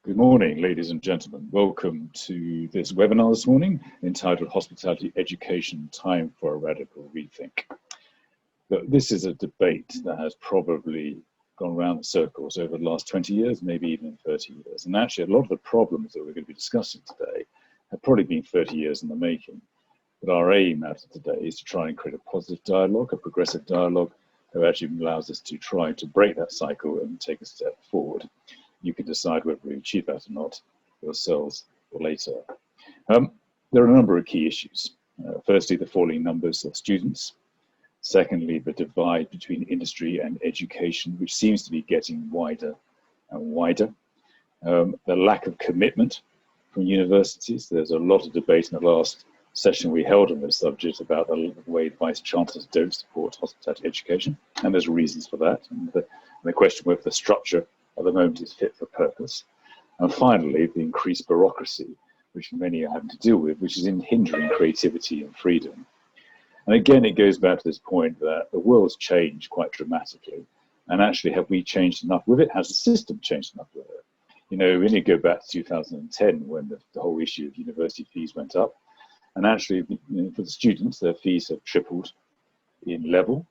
Good morning, ladies and gentlemen. Welcome to this webinar this morning entitled Hospitality Education, Time for a Radical Rethink. This is a debate that has probably gone around in circles over the last 20 years, maybe even 30 years. And actually, a lot of the problems that we're going to be discussing today have probably been 30 years in the making. But our aim out of today is to try and create a positive dialogue, a progressive dialogue, that actually allows us to try to break that cycle and take a step forward. You can decide whether we achieve that or not yourselves or later. There are a number of key issues. Firstly, the falling numbers of students. Secondly, the divide between industry and education, which seems to be getting wider and wider. The lack of commitment from universities. There's a lot of debate in the last session we held on this subject about the way vice chancellors don't support hospitality education, and there's reasons for that. And the question whether the structure at the moment is fit for purpose. And finally, the increased bureaucracy, which many are having to deal with, which is hindering creativity and freedom. And again, it goes back to this point that the world's changed quite dramatically. And actually, have we changed enough with it? Has the system changed enough with it? You know, we need to go back to 2010 when the whole issue of university fees went up. And actually, for the students, their fees have tripled in level.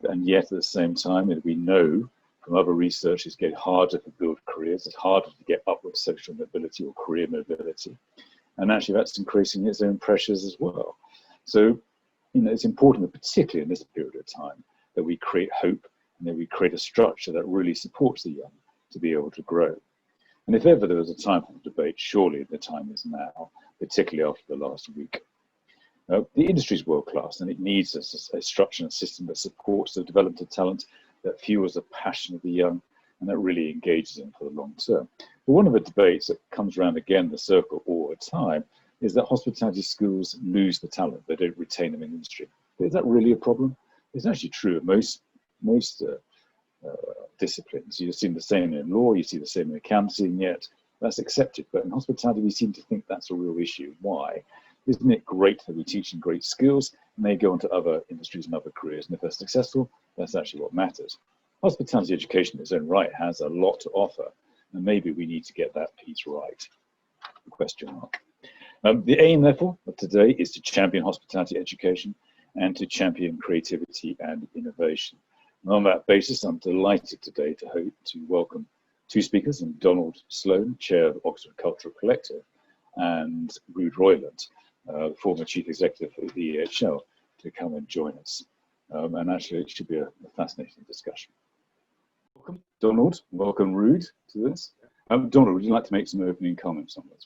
And yet, at the same time, we know from other research, it's getting harder to build careers. It's harder to get upward social mobility or career mobility. And actually, that's increasing its own pressures as well. So, it's important, particularly in this period of time, that we create hope and that we create a structure that really supports the young to be able to grow. And if ever there was a time for debate, surely the time is now, particularly after the last week. The industry is world class and it needs a structure and a system that supports the development of talent, that fuels the passion of the young, and that really engages them for the long term. But one of the debates that comes around again the circle all the time is that hospitality schools lose the talent, they don't retain them in industry. Is that really a problem? It's actually true of most disciplines. You've seen the same in law, you see the same in accounting, and yet that's accepted. But in hospitality, we seem to think that's a real issue. Why? Isn't it great that we're teaching great skills and they go into other industries and other careers? And if they're successful, that's actually what matters. Hospitality education in its own right has a lot to offer, and maybe we need to get that piece right. Question mark. The aim, therefore, of today is to champion hospitality education and to champion creativity and innovation. And on that basis, I'm delighted today to welcome two speakers, and Donald Sloan, Chair of Oxford Cultural Collective, and Ruud Reuland, former Chief Executive of the EHL, to come and join us. And actually, it should be a fascinating discussion. Welcome, Donald. Welcome, Ruud, to this. Donald, would you like to make some opening comments on this?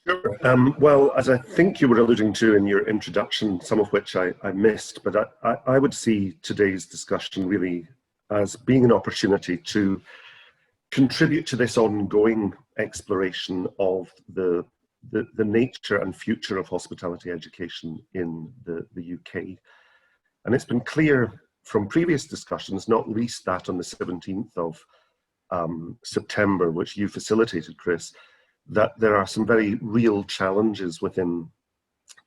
Sure. Well, as I think you were alluding to in your introduction, some of which I missed, but I would see today's discussion really as being an opportunity to contribute to this ongoing exploration of the nature and future of hospitality education in the UK. And it's been clear from previous discussions, not least that on the 17th of September, which you facilitated, Chris, that there are some very real challenges within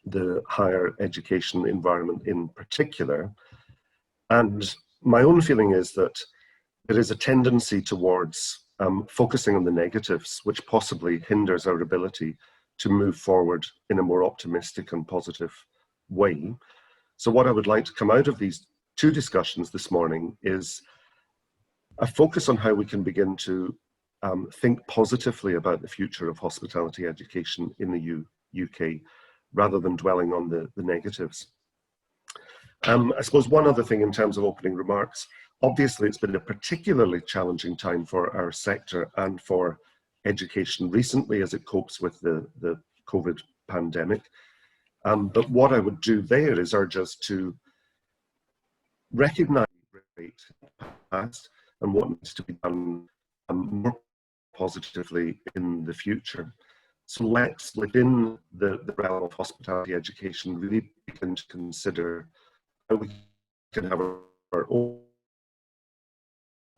the higher education environment in particular. And my own feeling is that there is a tendency towards focusing on the negatives, which possibly hinders our ability to move forward in a more optimistic and positive way. So what I would like to come out of these two discussions this morning is a focus on how we can begin to think positively about the future of hospitality education in the UK, rather than dwelling on the negatives. I suppose one other thing in terms of opening remarks, obviously it's been a particularly challenging time for our sector and for education recently as it copes with the COVID pandemic. But what I would do there is urge us to recognise the past and what needs to be done more positively in the future. So let's, within the realm of hospitality education, really begin to consider how we can have our own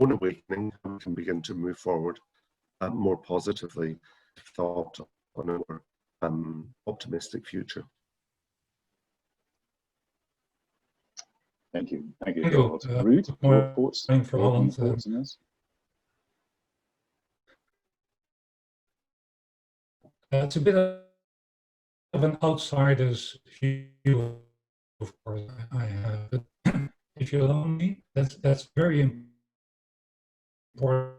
awakening, how we can begin to move forward more positively, thought on a more optimistic future. Thank you. Thank you, Donald. Ruud, your thoughts on this? It's a bit of an outsider's view, of course, I have. But if you allow me, that's very important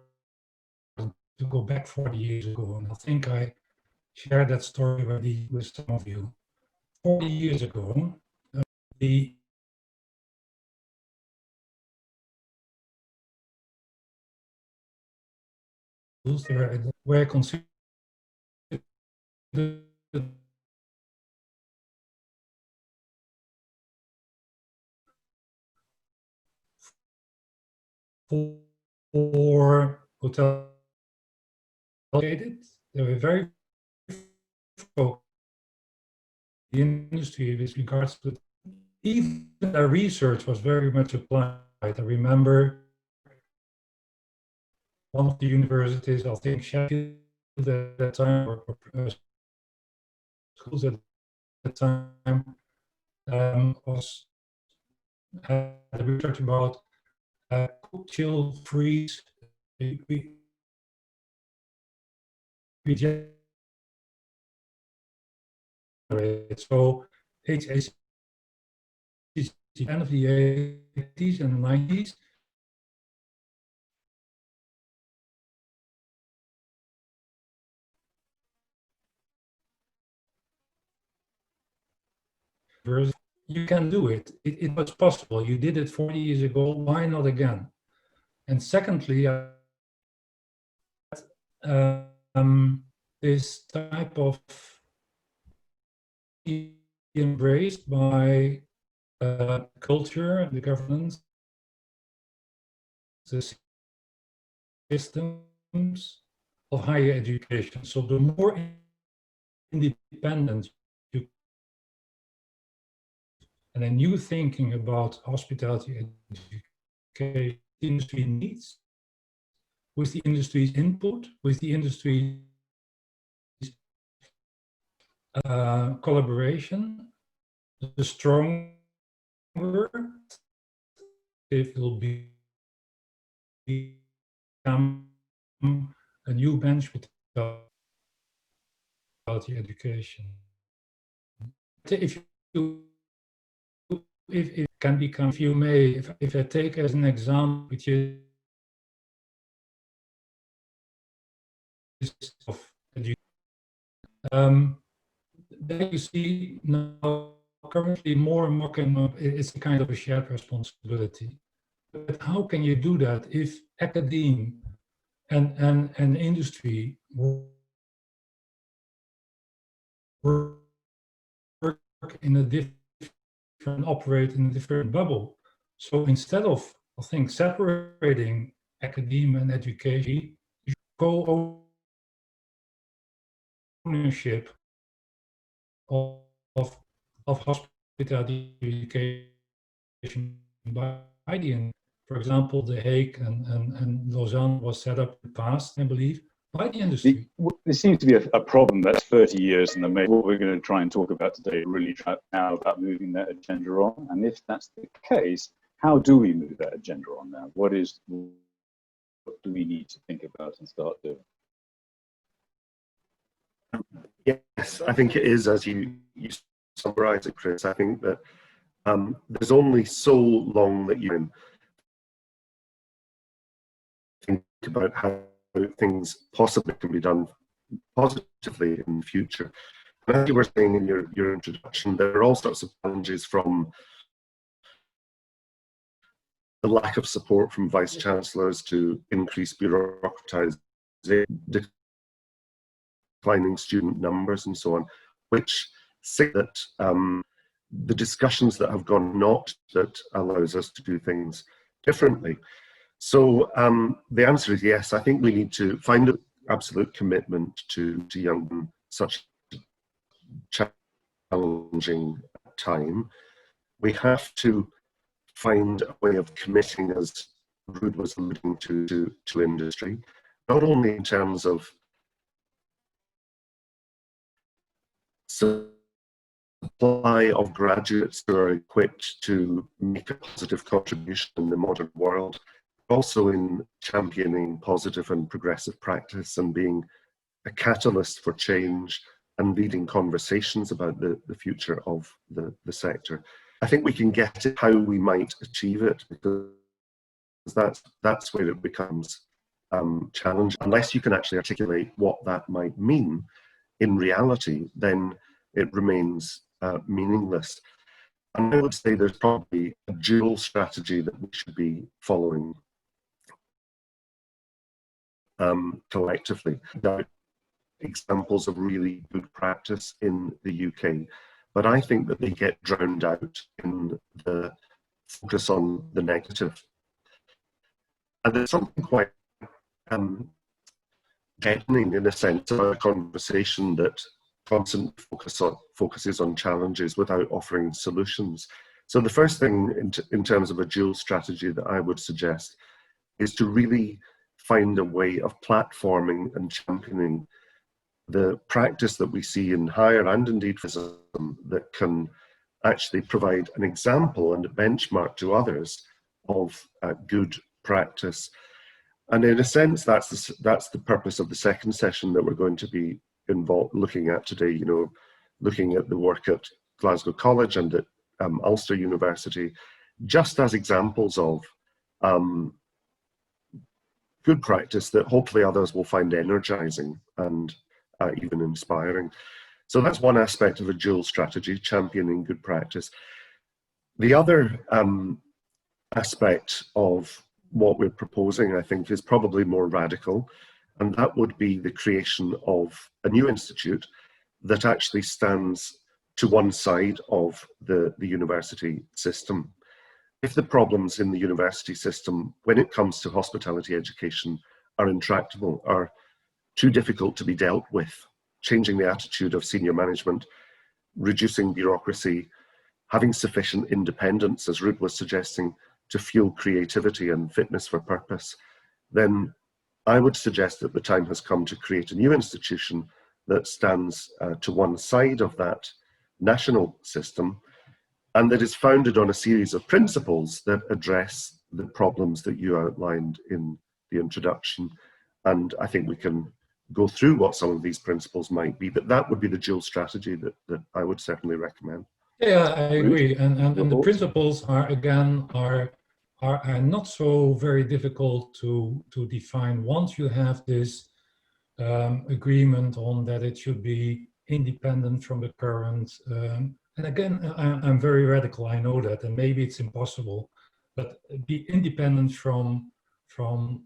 to go back 40 years ago. And I think I shared that story already with some of you. 40 years ago, the were considered for hotel. They were very focused on the industry with regards to even their research was very much applied. I remember one of the universities, I think Sheffield at that time, or schools at that time, had research about cook, chill, freeze. We generate. So HAC, end of the 80s and 90s. You can do it. It was possible. You did it 40 years ago. Why not again? And secondly, this type of embraced by culture, the governance, the systems of higher education. So the more independent you, and a new thinking about hospitality education industry needs, with the industry's input, with the industry's collaboration, the stronger it will become a new bench with education. If it can become, if you may, if I take as an example, which is of education, there you see now currently more and more coming up, it's a kind of a shared responsibility. But how can you do that if academia and industry work in a different, operate in a different bubble? So instead of, I think, separating academia and education, you co-ownership of hospitality education by the end. For example, the Hague and Lausanne was set up in the past, I believe, by the industry. There seems to be a problem that's 30 years in the making. What we're going to try and talk about today really now about moving that agenda on. And if that's the case, how do we move that agenda on now? What do we need to think about and start doing? Yes, I think it is, as you summarize it, Chris. I think that there's only so long that you can think about how things possibly can be done positively in the future. And as you were saying in your introduction, there are all sorts of challenges, from the lack of support from vice chancellors to increased bureaucratization, declining student numbers and so on, which say that the discussions that have gone not that allows us to do things differently. So the answer is yes. I think we need to find an absolute commitment to young such challenging time. We have to find a way of committing, as Ruud was alluding to industry, not only in terms of supply of graduates who are equipped to make a positive contribution in the modern world, but also in championing positive and progressive practice and being a catalyst for change and leading conversations about the future of the sector. I think we can get at how we might achieve it, because that's where it becomes challenging. Unless you can actually articulate what that might mean in reality, then it remains meaningless. And I would say there's probably a dual strategy that we should be following collectively. Now, examples of really good practice in the UK, but I think that they get drowned out in the focus on the negative. And there's something quite deadening, in a sense, about a conversation that constantly focuses on challenges without offering solutions. So the first thing in terms of a dual strategy that I would suggest is to really find a way of platforming and championing the practice that we see in higher and indeed physician that can actually provide an example and a benchmark to others of good practice. And in a sense, that's the purpose of the second session that we're going to be looking at today, you know, looking at the work at Glasgow College and at Ulster University, just as examples of good practice that hopefully others will find energizing and even inspiring. So that's one aspect of a dual strategy, championing good practice. The other aspect of what we're proposing, I think, is probably more radical, and that would be the creation of a new institute that actually stands to one side of the university system. If the problems in the university system, when it comes to hospitality education, are intractable, are too difficult to be dealt with, changing the attitude of senior management, reducing bureaucracy, having sufficient independence, as Ruud was suggesting, to fuel creativity and fitness for purpose, then I would suggest that the time has come to create a new institution that stands to one side of that national system and that is founded on a series of principles that address the problems that you outlined in the introduction. And I think we can go through what some of these principles might be, but that would be the dual strategy that I would certainly recommend. Yeah, I agree. And the principles are not so very difficult to define once you have this agreement on that it should be independent from the current. And again, I'm very radical, I know that, and maybe it's impossible, but be independent from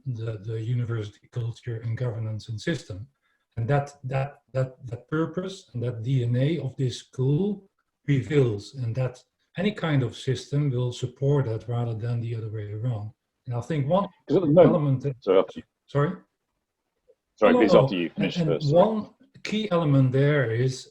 the university culture and governance and system. And that purpose and that DNA of this school prevails, and that any kind of system will support that rather than the other way around. And I think one element... Sorry, please, after you finish first. One key element there is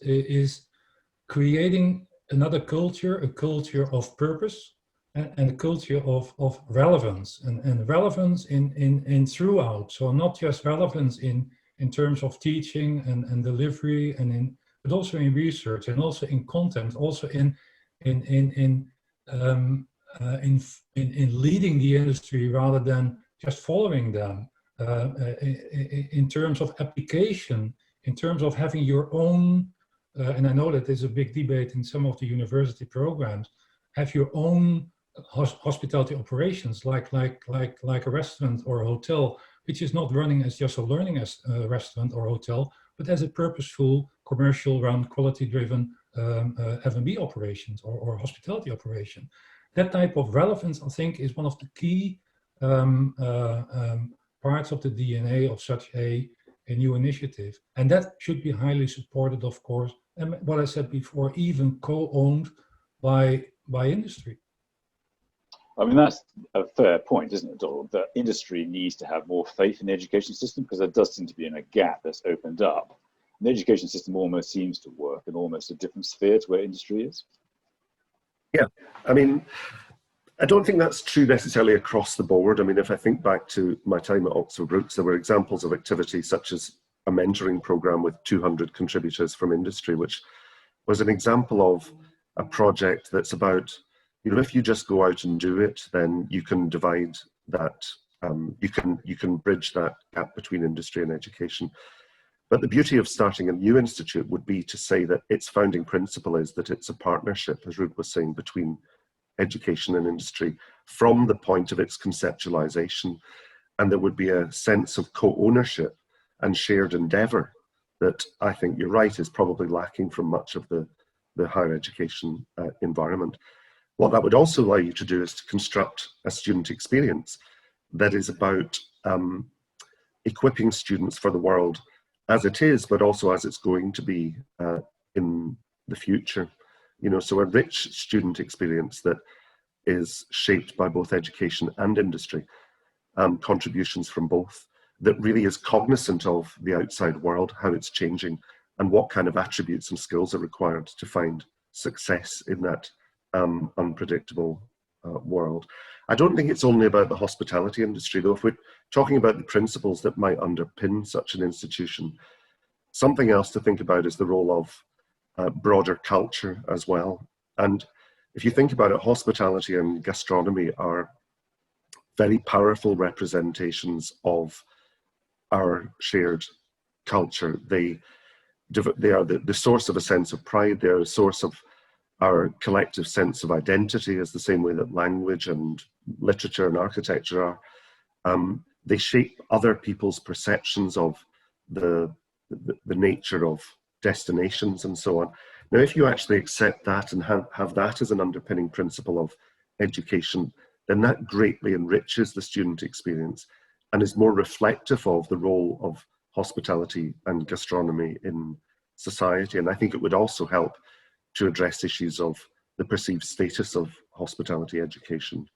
creating another culture, a culture of purpose, and a culture of relevance, and relevance in throughout. So not just relevance in terms of teaching and delivery, but also in research, and also in content, also in leading the industry rather than just following them. In terms of application, in terms of having your own, and I know that there's a big debate in some of the university programs, have your own hospitality operations, like a restaurant or a hotel, which is not running as just a learning as a restaurant or hotel, but as a purposeful, commercial run, quality-driven F&B operations or hospitality operation. That type of relevance, I think, is one of the key parts of the DNA of such a new initiative. And that should be highly supported, of course, and what I said before, even co-owned by industry. I mean, that's a fair point, isn't it, Donald? That industry needs to have more faith in the education system, because there does seem to be a gap that's opened up. And the education system almost seems to work in almost a different sphere to where industry is. Yeah, I mean, I don't think that's true necessarily across the board. I mean, if I think back to my time at Oxford Brookes, there were examples of activities such as a mentoring program with 200 contributors from industry, which was an example of a project that's about, you know, if you just go out and do it, then you can divide that, you can bridge that gap between industry and education. But the beauty of starting a new institute would be to say that its founding principle is that it's a partnership, as Ruud was saying, between education and industry from the point of its conceptualization. And there would be a sense of co-ownership and shared endeavor that I think you're right is probably lacking from much of the higher education environment. What that would also allow you to do is to construct a student experience that is about equipping students for the world as it is, but also as it's going to be in the future. You know, so a rich student experience that is shaped by both education and industry, contributions from both, that really is cognizant of the outside world, how it's changing, and what kind of attributes and skills are required to find success in that unpredictable world. I don't think it's only about the hospitality industry, though. If we're talking about the principles that might underpin such an institution, something else to think about is the role of broader culture as well. And if you think about it, hospitality and gastronomy are very powerful representations of our shared culture. They are the source of a sense of pride. They're a source of our collective sense of identity, as the same way that language and literature and architecture are. They shape other people's perceptions of the nature of destinations and so on. Now, if you actually accept that and have that as an underpinning principle of education, then that greatly enriches the student experience and is more reflective of the role of hospitality and gastronomy in society. And I think it would also help to address issues of the perceived status of hospitality education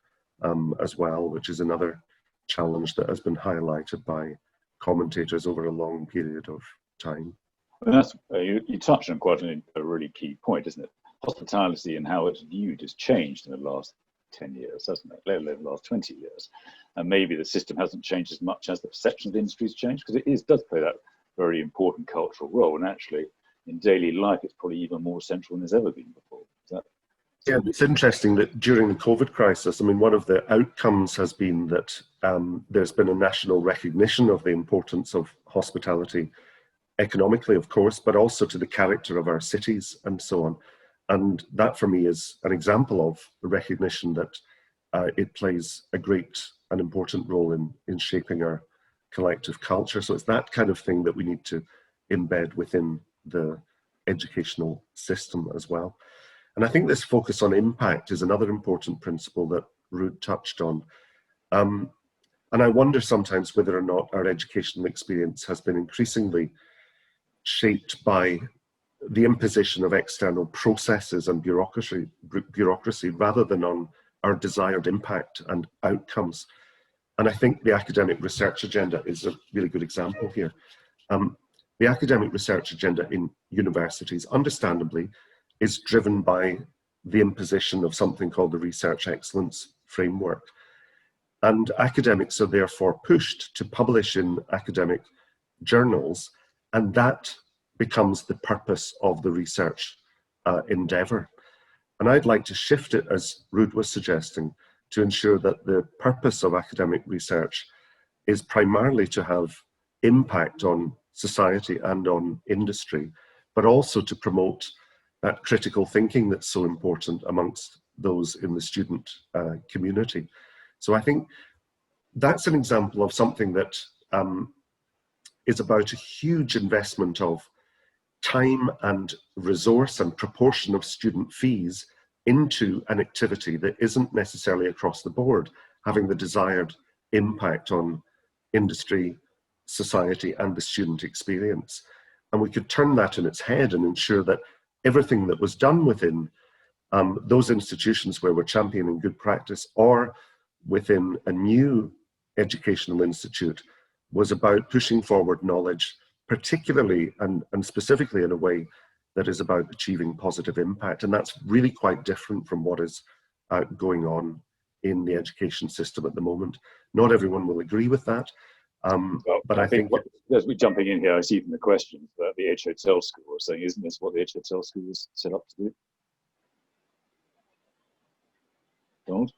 as well, which is another challenge that has been highlighted by commentators over a long period of time. And that's, you touched on quite a really key point, isn't it? Hospitality and how it's viewed has changed in the last 10 years, hasn't it? Let alone the last 20 years. And maybe the system hasn't changed as much as the perception of the industry has changed, because it does play that very important cultural role. And actually, in daily life, it's probably even more central than it's ever been before. Yeah, it's interesting that during the COVID crisis, I mean, one of the outcomes has been that there's been a national recognition of the importance of hospitality, economically, of course, but also to the character of our cities and so on. And that, for me, is an example of the recognition that it plays a great and important role in shaping our collective culture. So it's that kind of thing that we need to embed within the educational system as well. And I think this focus on impact is another important principle that Ruud touched on. And I wonder sometimes whether or not our educational experience has been increasingly shaped by the imposition of external processes and bureaucracy rather than on our desired impact and outcomes. And I think the academic research agenda is a really good example here. The academic research agenda in universities, understandably, is driven by the imposition of something called the Research Excellence Framework. And academics are therefore pushed to publish in academic journals, and that becomes the purpose of the research endeavour. And I'd like to shift it, as Ruud was suggesting, to ensure that the purpose of academic research is primarily to have impact on society and on industry, but also to promote that critical thinking that's so important amongst those in the student community. So I think that's an example of something that is about a huge investment of time and resource and proportion of student fees into an activity that isn't necessarily across the board having the desired impact on industry, society, and the student experience. And we could turn that on its head and ensure that everything that was done within those institutions where we're championing good practice or within a new educational institute was about pushing forward knowledge, particularly and specifically in a way that is about achieving positive impact. And that's really quite different from what is going on in the education system at the moment. Not everyone will agree with that. But I think as we're jumping in here, I see from the questions that the HotelSchool is saying, isn't this what the HotelSchool is set up to do? Donald?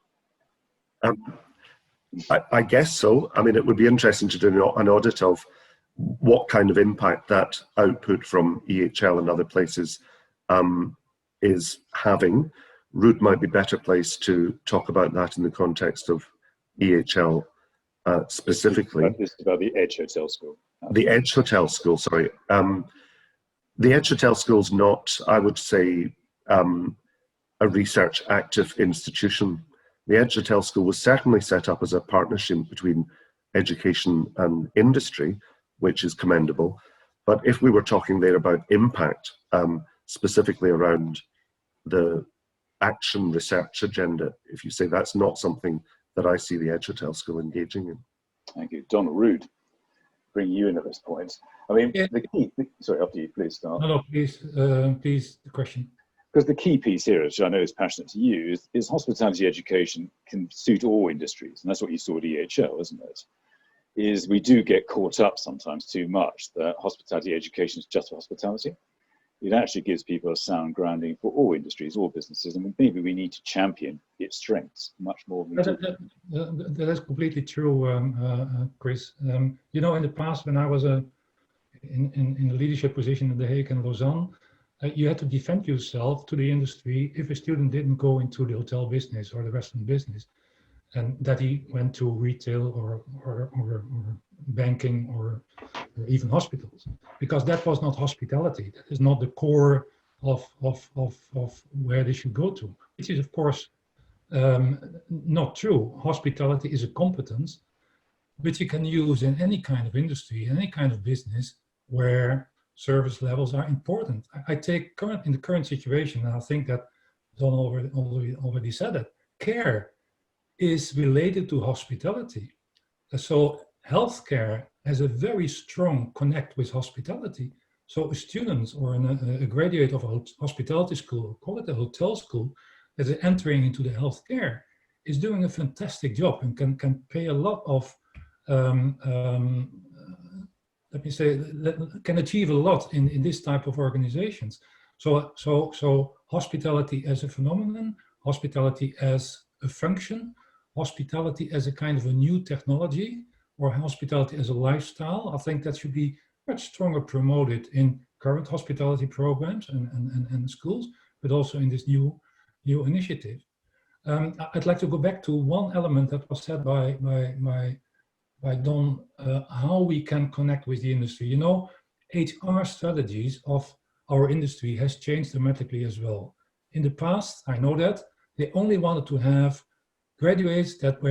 I guess so. I mean, it would be interesting to do an audit of what kind of impact that output from EHL and other places is having. Ruud might be better placed to talk about that in the context of EHL specifically. This is about the Edge Hotel School. The Edge Hotel School, sorry. The Edge Hotel School is not, I would say, a research active institution. The Edge Hotel School was certainly set up as a partnership between education and industry, which is commendable. But if we were talking there about impact, specifically around the action research agenda, if you say that's not something that I see the Edge Hotel School engaging in. Thank you. Don, Ruud, bring you in at this point. I mean, yeah. Sorry, after you, please start. No, please, the question. Because the key piece here, which I know is passionate to you, is hospitality education can suit all industries. And that's what you saw at EHL, isn't it? Is we do get caught up sometimes too much that hospitality education is just for hospitality. It actually gives people a sound grounding for all industries, all businesses, and maybe we need to champion its strengths much more than we do. That is completely true, Chris. You know, in the past, when I was in a leadership position in The Hague and Lausanne, you had to defend yourself to the industry if a student didn't go into the hotel business or the restaurant business, and that he went to retail or banking or even hospitals, because that was not hospitality. That is not the core of where they should go to, which is of course not true. Hospitality is a competence which you can use in any kind of industry, any kind of business where service levels are important. I take in the current situation, and I think that Don already said it, care is related to hospitality. So healthcare has a very strong connect with hospitality. So students or a graduate of a hospitality school, or call it a hotel school, that is entering into the healthcare is doing a fantastic job and can pay a lot of, let me say, can achieve a lot in this type of organizations. So hospitality as a phenomenon, hospitality as a function, hospitality as a kind of a new technology, or hospitality as a lifestyle, I think that should be much stronger promoted in current hospitality programs and schools, but also in this new initiative. I'd like to go back to one element that was said by Don, how we can connect with the industry. You know, HR strategies of our industry has changed dramatically as well. In the past, I know that they only wanted to have graduates that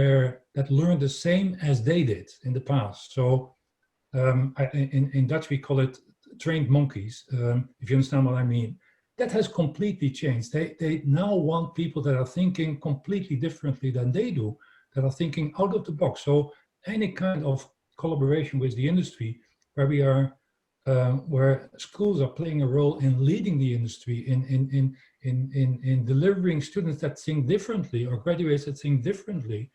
learned the same as they did in the past. So in Dutch we call it trained monkeys, if you understand what I mean. That has completely changed. They now want people that are thinking completely differently than they do, that are thinking out of the box. So any kind of collaboration with the industry where we are, where schools are playing a role in leading the industry, in delivering students that think differently or graduates that think differently,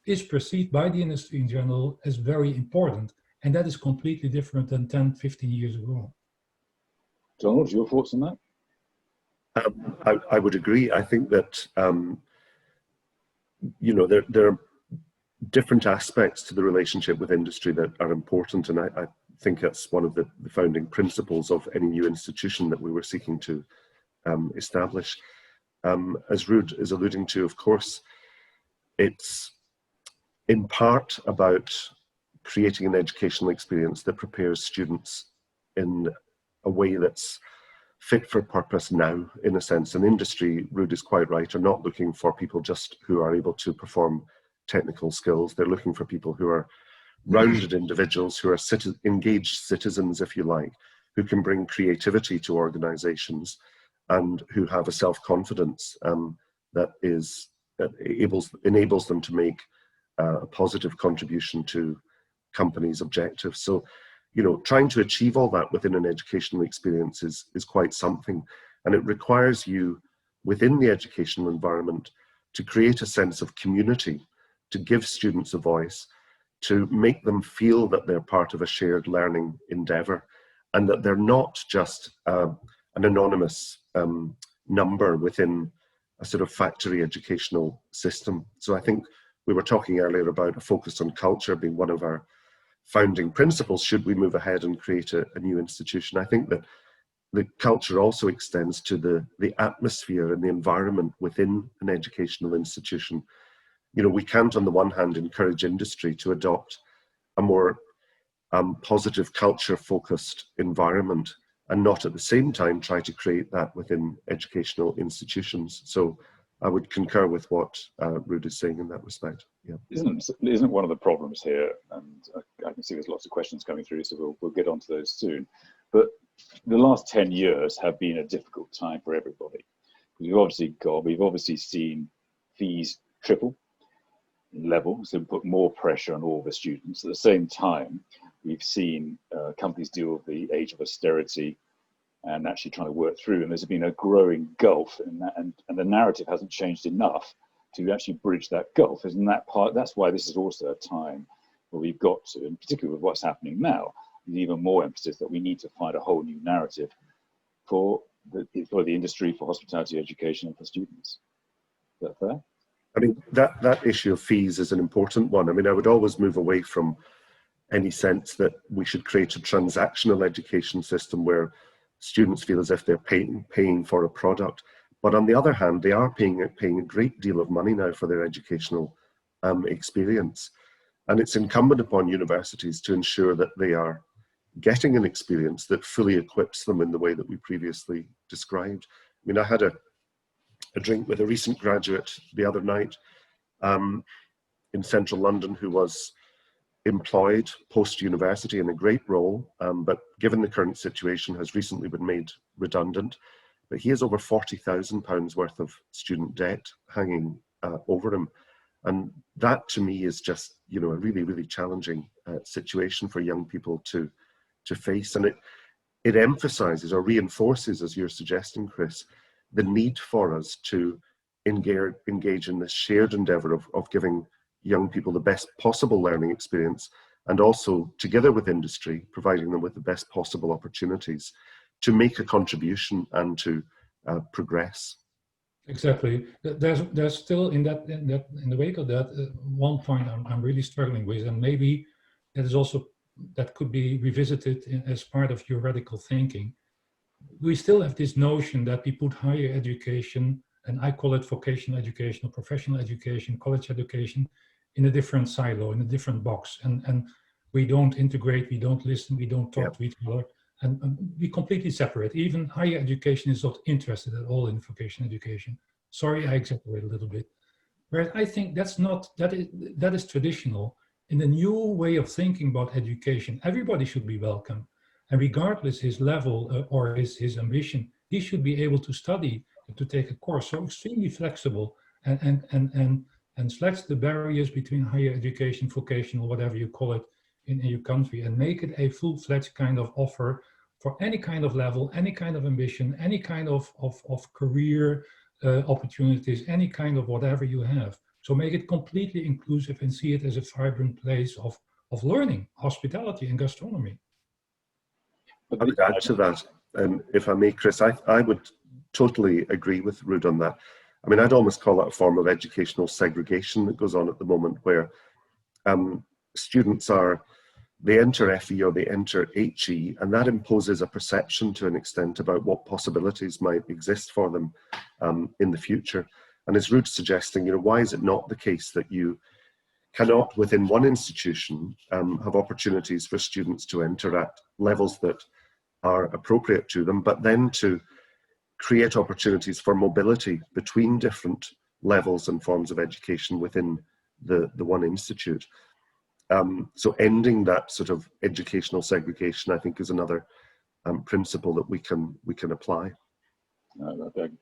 is perceived by the industry in general as very important. And that is completely different than 10, 15 years ago. Donald, your thoughts on that? I would agree. I think that, you know, there are different aspects to the relationship with industry that are important. And I think that's one of the founding principles of any new institution that we were seeking to establish. As Ruud is alluding to, of course, it's in part about creating an educational experience that prepares students in a way that's fit for purpose now, in a sense. And industry, Ruud is quite right, are not looking for people just who are able to perform technical skills. They're looking for people who are rounded individuals, who are engaged citizens, if you like, who can bring creativity to organizations and who have a self-confidence that enables them to make a positive contribution to companies' objectives. So, you know, trying to achieve all that within an educational experience is quite something. And it requires you, within the educational environment, to create a sense of community, to give students a voice, to make them feel that they're part of a shared learning endeavor, and that they're not just an anonymous number within a sort of factory educational system. So I think we were talking earlier about a focus on culture being one of our founding principles should we move ahead and create a new institution. I think that the culture also extends to the atmosphere and the environment within an educational institution. You know, we can't on the one hand encourage industry to adopt a more positive culture-focused environment and not at the same time try to create that within educational institutions. So I would concur with what Ruud is saying in that respect. Yeah. Isn't one of the problems here, and I can see there's lots of questions coming through, so we'll get onto those soon, but the last 10 years have been a difficult time for everybody. We've obviously seen fees triple in level, so put more pressure on all the students. At the same time, we've seen companies deal with the age of austerity and actually trying to work through, and there's been a growing gulf in that, and the narrative hasn't changed enough to actually bridge that gulf. Isn't that part? That's why this is also a time where we've got to, and particularly with what's happening now, even more emphasis that we need to find a whole new narrative for the industry, for hospitality education, and for students. Is that fair? I mean, that issue of fees is an important one. I mean, I would always move away from any sense that we should create a transactional education system where students feel as if they're paying for a product. But on the other hand, they are paying a great deal of money now for their educational experience. And it's incumbent upon universities to ensure that they are getting an experience that fully equips them in the way that we previously described. I mean, I had a drink with a recent graduate the other night in central London who was employed post-university in a great role, but given the current situation has recently been made redundant. But he has over £40,000 worth of student debt hanging over him. And that to me is just, you know, a really, really challenging situation for young people to face. And it emphasizes or reinforces, as you're suggesting, Chris, the need for us to engage in this shared endeavor of giving young people the best possible learning experience, and also together with industry, providing them with the best possible opportunities to make a contribution and to progress. Exactly. There's still in the wake of that one point I'm really struggling with, and maybe that could be revisited as part of your radical thinking. We still have this notion that we put higher education, and I call it vocational education or professional education, college education, in a different silo, in a different box, and we don't integrate, we don't listen, we don't talk to each other, and we completely separate. Even higher education is not interested at all in vocational education. Sorry, I exaggerate a little bit. Whereas I think that is traditional. In the new way of thinking about education, everybody should be welcome. And regardless his level or his ambition, he should be able to study, to take a course. So extremely flexible and slash the barriers between higher education, vocational, whatever you call it in your country, and make it a full-fledged kind of offer for any kind of level, any kind of ambition, any kind of career opportunities, any kind of whatever you have. So make it completely inclusive and see it as a vibrant place of learning, hospitality and gastronomy. I would add to that, if I may, Chris, I would totally agree with Ruud on that. I mean, I'd almost call it a form of educational segregation that goes on at the moment, where students they enter FE or they enter HE, and that imposes a perception to an extent about what possibilities might exist for them in the future. And as Ruud's suggesting, you know, why is it not the case that you cannot, within one institution, have opportunities for students to enter at levels that are appropriate to them, but then to create opportunities for mobility between different levels and forms of education within the one institute. So ending that sort of educational segregation, I think, is another principle that we can apply.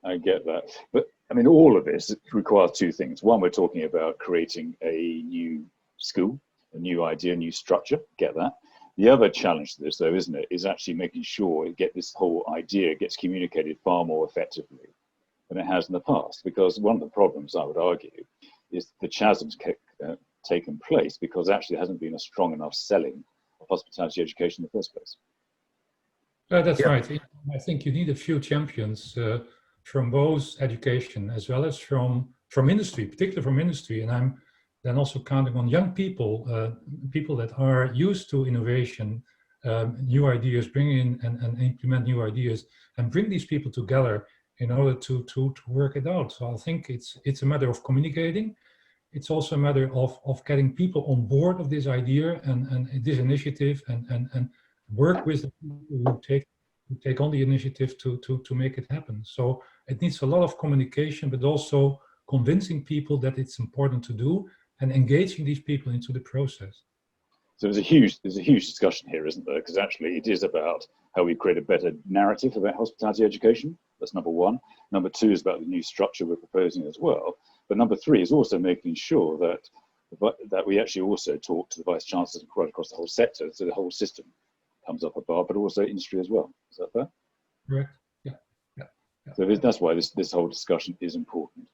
I get that. But I mean, all of this requires two things. One, we're talking about creating a new school, a new idea, a new structure, get that. The other challenge to this, though, isn't it, is actually making sure this whole idea gets communicated far more effectively than it has in the past. Because one of the problems, I would argue, is the chasm's taken place because actually there hasn't been a strong enough selling of hospitality education in the first place. That's right. I think you need a few champions from both education as well as from industry, particularly from industry. And then also counting on young people, people that are used to innovation, new ideas, bring in and implement new ideas, and bring these people together in order to work it out. So I think it's a matter of communicating. It's also a matter of getting people on board of this idea and this initiative, and work with the people who take on the initiative to make it happen. So it needs a lot of communication, but also convincing people that it's important to do and engaging these people into the process. So there's a huge discussion here, isn't there? Because actually it is about how we create a better narrative about hospitality education. That's number one. Number two is about the new structure we're proposing as well. But number three is also making sure that we actually also talk to the vice chancellors right across the whole sector, so the whole system comes up above, but also industry as well. Is that fair? Correct. Yeah. So that's why this whole discussion is important.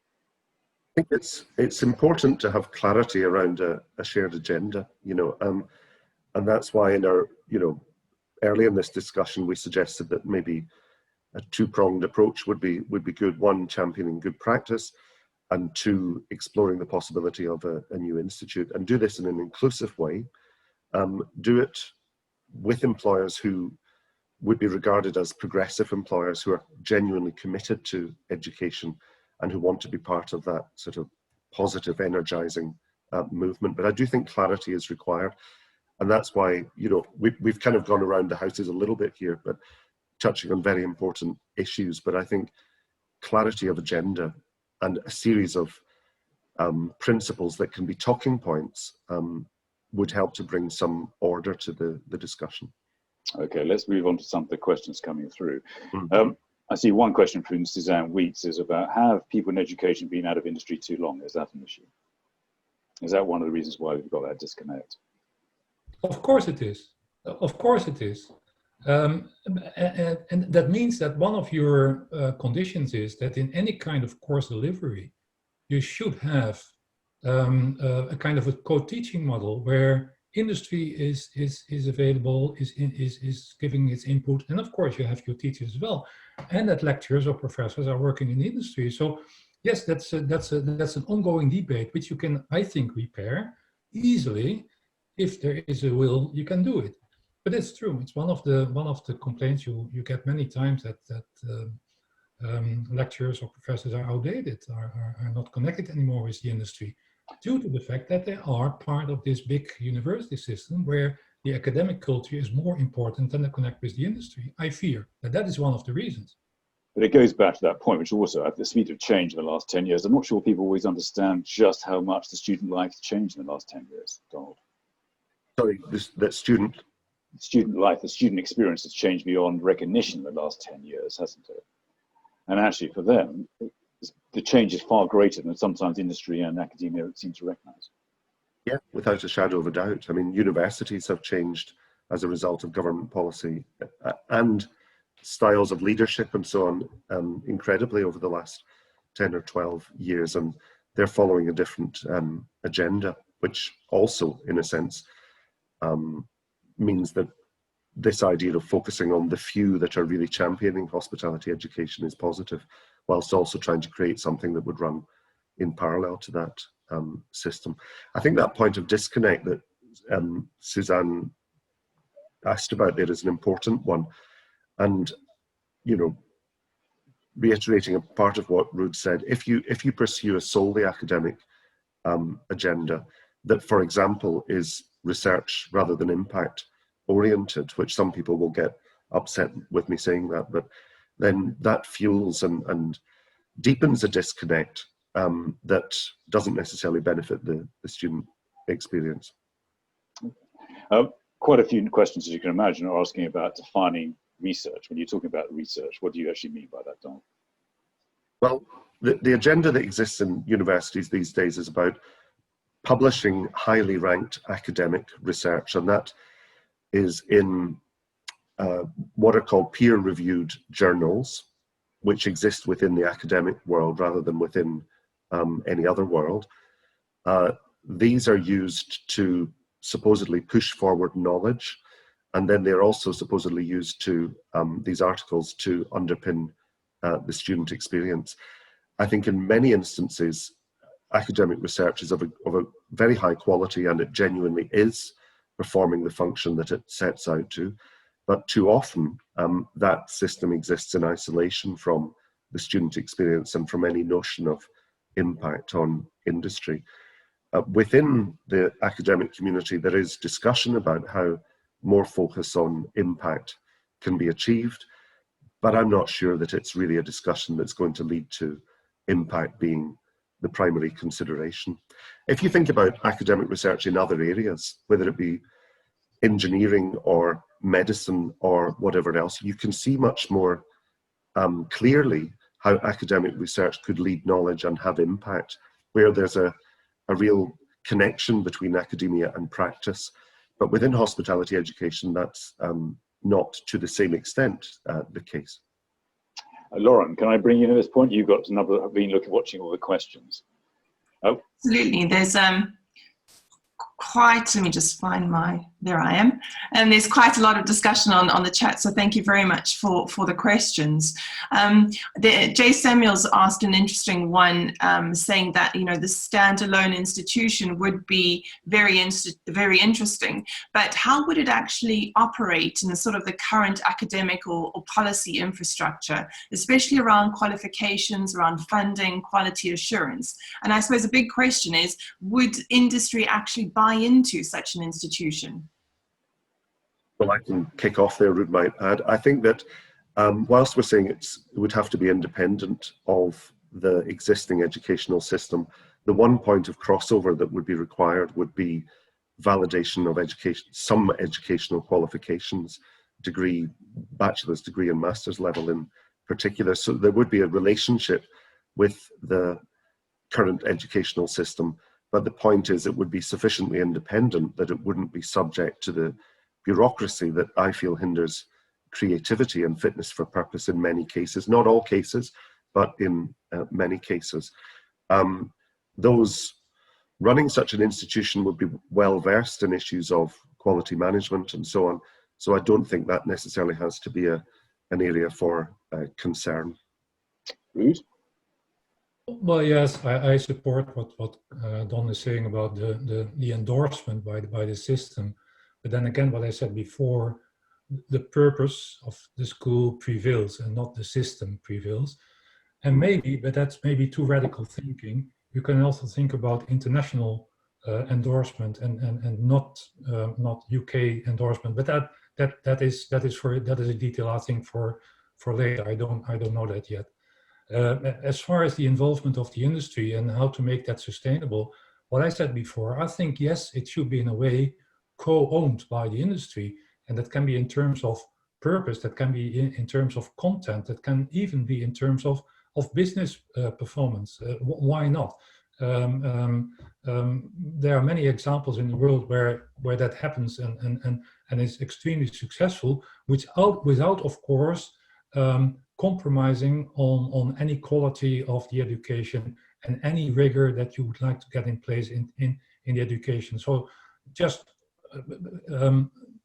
I think it's important to have clarity around a shared agenda, and that's why in our, early in this discussion we suggested that maybe a two-pronged approach would be good. One, championing good practice, and two, exploring the possibility of a new institute, and do this in an inclusive way. Do it with employers who would be regarded as progressive employers, who are genuinely committed to education and who want to be part of that sort of positive, energizing movement. But I do think clarity is required. And that's why, we've kind of gone around the houses a little bit here, but touching on very important issues. But I think clarity of agenda and a series of principles that can be talking points would help to bring some order to the discussion. Okay, let's move on to some of the questions coming through. Mm-hmm. I see one question from Suzanne Wheats is about, have people in education been out of industry too long? Is that an issue? Is that one of the reasons why we've got that disconnect? Of course it is. Of course it is. And that means that one of your conditions is that in any kind of course delivery, you should have a kind of a co-teaching model where industry is available, is giving its input, and of course you have your teachers as well, and that lecturers or professors are working in the industry. So yes, that's an ongoing debate which you can, I think, repair easily. If there is a will, you can do it. But it's true. It's one of the complaints you get many times, that lecturers or professors are outdated, are not connected anymore with the industry, due to the fact that they are part of this big university system where the academic culture is more important than the connect with the industry. I fear that is one of the reasons. But it goes back to that point, which also at the speed of change in the last 10 years, I'm not sure people always understand just how much the student life has changed in the last 10 years, Donald. Sorry, that student life, the student experience has changed beyond recognition in the last 10 years, hasn't it? And actually for them, the change is far greater than sometimes industry and academia seem to recognize. Yeah, without a shadow of a doubt. I mean, universities have changed as a result of government policy and styles of leadership and so on incredibly over the last 10 or 12 years. And they're following a different agenda, which also, in a sense, means that this idea of focusing on the few that are really championing hospitality education is positive, whilst also trying to create something that would run in parallel to that system. I think that point of disconnect that Suzanne asked about there is an important one. And, reiterating a part of what Ruud said, if you pursue a solely academic agenda that, for example, is research rather than impact oriented, which some people will get upset with me saying that, but then that fuels and deepens a disconnect that doesn't necessarily benefit the student experience. Quite a few questions, as you can imagine, are asking about defining research. When you're talking about research, what do you actually mean by that, Don? Well, the agenda that exists in universities these days is about publishing highly ranked academic research, and that is in what are called peer-reviewed journals, which exist within the academic world rather than within any other world. These are used to supposedly push forward knowledge, and then they're also supposedly used to, these articles, to underpin the student experience. I think in many instances, academic research is of a very high quality and it genuinely is performing the function that it sets out to. But too often that system exists in isolation from the student experience and from any notion of impact on industry. Within the academic community, there is discussion about how more focus on impact can be achieved, but I'm not sure that it's really a discussion that's going to lead to impact being the primary consideration. If you think about academic research in other areas, whether it be engineering or medicine or whatever else, you can see much more clearly how academic research could lead knowledge and have impact, where there's a real connection between academia and practice. But within hospitality education, that's not to the same extent the case. Lauren, can I bring you in at this point? You've got another, I've been watching all the questions. Oh. Absolutely. There's quite, let me just find there I am. And there's quite a lot of discussion on the chat, so thank you very much for the questions. Jay Samuels asked an interesting one, saying that, you know, the standalone institution would be very interesting, but how would it actually operate in sort of the current academic or policy infrastructure, especially around qualifications, around funding, quality assurance? And I suppose a big question is, would industry actually buy into such an institution? Well, I can kick off there, Ruud might add. I think that whilst we're saying it would have to be independent of the existing educational system, the one point of crossover that would be required would be validation of education, some educational qualifications, degree, bachelor's degree and master's level in particular. So there would be a relationship with the current educational system, but the point is it would be sufficiently independent that it wouldn't be subject to the bureaucracy that I feel hinders creativity and fitness for purpose in many cases, not all cases, but in many cases. Those running such an institution would be well versed in issues of quality management and so on. So I don't think that necessarily has to be an area for concern. Ruud? Well, yes, I support what Don is saying about the endorsement by the system. But then again, what I said before, the purpose of the school prevails and not the system prevails. And maybe, but that's maybe too radical thinking, you can also think about international endorsement and not UK endorsement. But that is a detail I think for later. I don't know that yet. As far as the involvement of the industry and how to make that sustainable, what I said before, I think yes, it should be in a way co-owned by the industry, and that can be in terms of purpose, that can be in terms of content, that can even be in terms of business performance. Why not? There are many examples in the world where that happens and is extremely successful, without of course compromising on any quality of the education and any rigor that you would like to get in place in the education. So just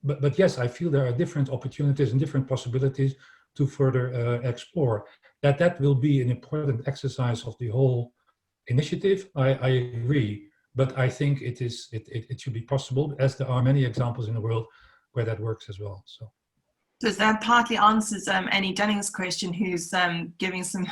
but yes, I feel there are different opportunities and different possibilities to further explore. That will be an important exercise of the whole initiative. I agree, but I think it should be possible, as there are many examples in the world where that works as well. So that partly answers Annie Dunning's question, who's giving some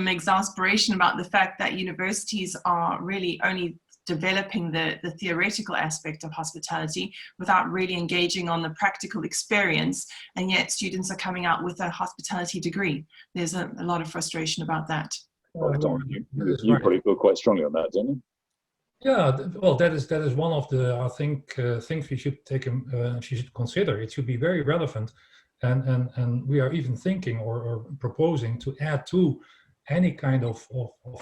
exasperation about the fact that universities are really only developing the theoretical aspect of hospitality without really engaging on the practical experience, and yet students are coming out with a hospitality degree. There's a lot of frustration about that. Well, Don, you probably feel quite strongly on that, don't you? Yeah, well, that is one of the, I think, things we should consider. It should be very relevant, and we are even thinking or proposing to add to any kind of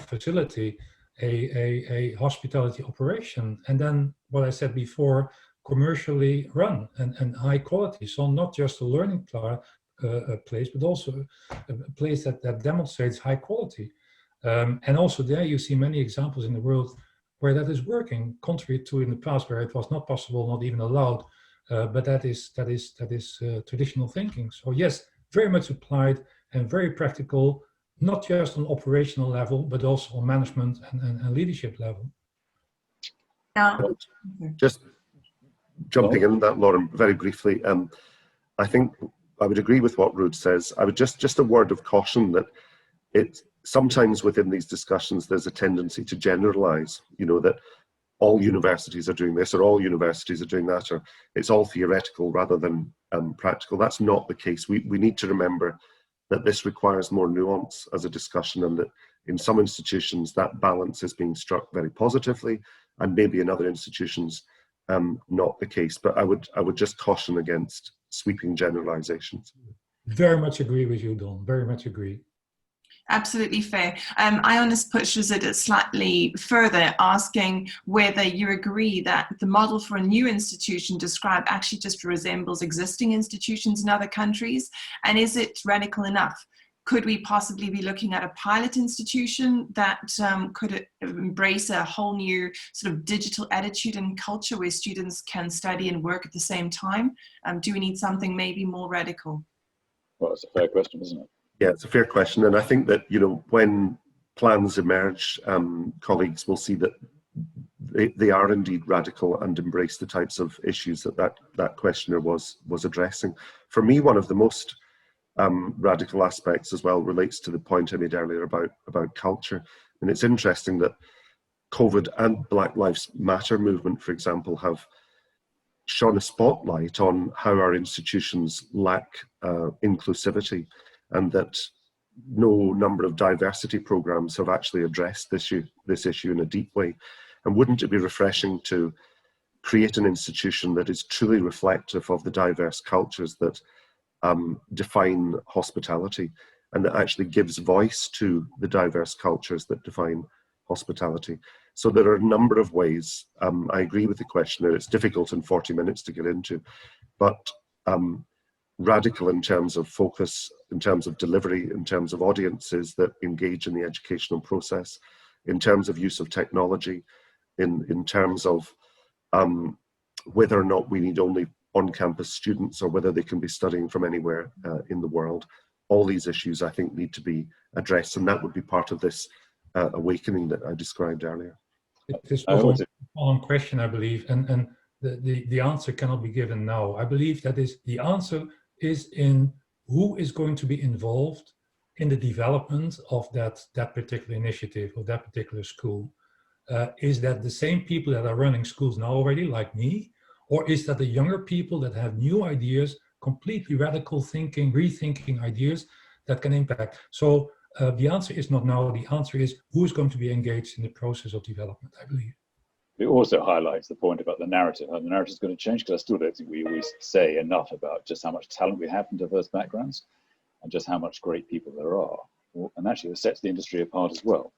facility a hospitality operation, and then what I said before, commercially run and high quality. So not just a learning place, but also a place that demonstrates high quality. And also there you see many examples in the world where that is working, contrary to in the past where it was not possible, not even allowed. But that is traditional thinking. So yes, very much applied and very practical, not just on operational level, but also on management and leadership level. Now, Just jumping in that, Lauren, very briefly, I think I would agree with what Ruud says. I would just a word of caution that it sometimes within these discussions there's a tendency to generalize, you know, that all universities are doing this or all universities are doing that, or it's all theoretical rather than practical. That's not the case. We need to remember that this requires more nuance as a discussion, and that in some institutions that balance is being struck very positively, and maybe in other institutions not the case. But I would just caution against sweeping generalizations. Very much agree with you, Don. Very much agree. Absolutely fair. Ionis pushes it slightly further, asking whether you agree that the model for a new institution described actually just resembles existing institutions in other countries, and is it radical enough? Could we possibly be looking at a pilot institution that could embrace a whole new sort of digital attitude and culture where students can study and work at the same time? Do we need something maybe more radical? Well, it's a fair question, isn't it? Yeah, it's a fair question, and I think that, you know, when plans emerge, colleagues will see that they are indeed radical and embrace the types of issues that questioner was addressing. For me, one of the most radical aspects as well relates to the point I made earlier about culture. And it's interesting that COVID and Black Lives Matter movement, for example, have shone a spotlight on how our institutions lack inclusivity, and that no number of diversity programs have actually addressed this issue in a deep way. And wouldn't it be refreshing to create an institution that is truly reflective of the diverse cultures that define hospitality, and that actually gives voice to the diverse cultures that define hospitality? So there are a number of ways. I agree with the questioner, it's difficult in 40 minutes to get into, but radical in terms of focus, in terms of delivery, in terms of audiences that engage in the educational process, in terms of use of technology, in terms of whether or not we need only on-campus students or whether they can be studying from anywhere in the world. All these issues, I think, need to be addressed, and that would be part of this awakening that I described earlier. This was a question, I believe, and the answer cannot be given now. I believe that the answer is in who is going to be involved in the development of that particular initiative or that particular school. Is that the same people that are running schools now already, like me, or is that the younger people that have new ideas, completely radical thinking, rethinking ideas that can impact? So the answer is not now, the answer is who is going to be engaged in the process of development, I believe. It also highlights the point about the narrative, how the narrative is going to change, because I still don't think we always say enough about just how much talent we have from diverse backgrounds and just how much great people there are. And actually, it sets the industry apart as well.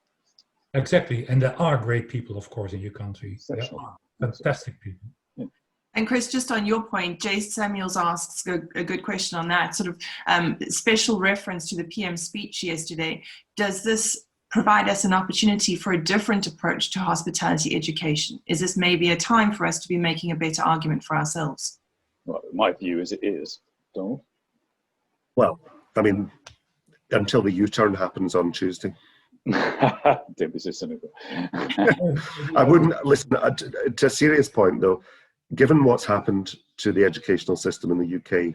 Exactly, and there are great people, of course, in your country. There are fantastic people. Yeah. And Chris, just on your point, Jay Samuels asks a good question on that, sort of special reference to the PM speech yesterday. Does this provide us an opportunity for a different approach to hospitality education? Is this maybe a time for us to be making a better argument for ourselves? Well, my view is it is. Donald? Well, I mean, until the U-turn happens on Tuesday. Don't be so cynical. I wouldn't, listen, to a serious point though, given what's happened to the educational system in the UK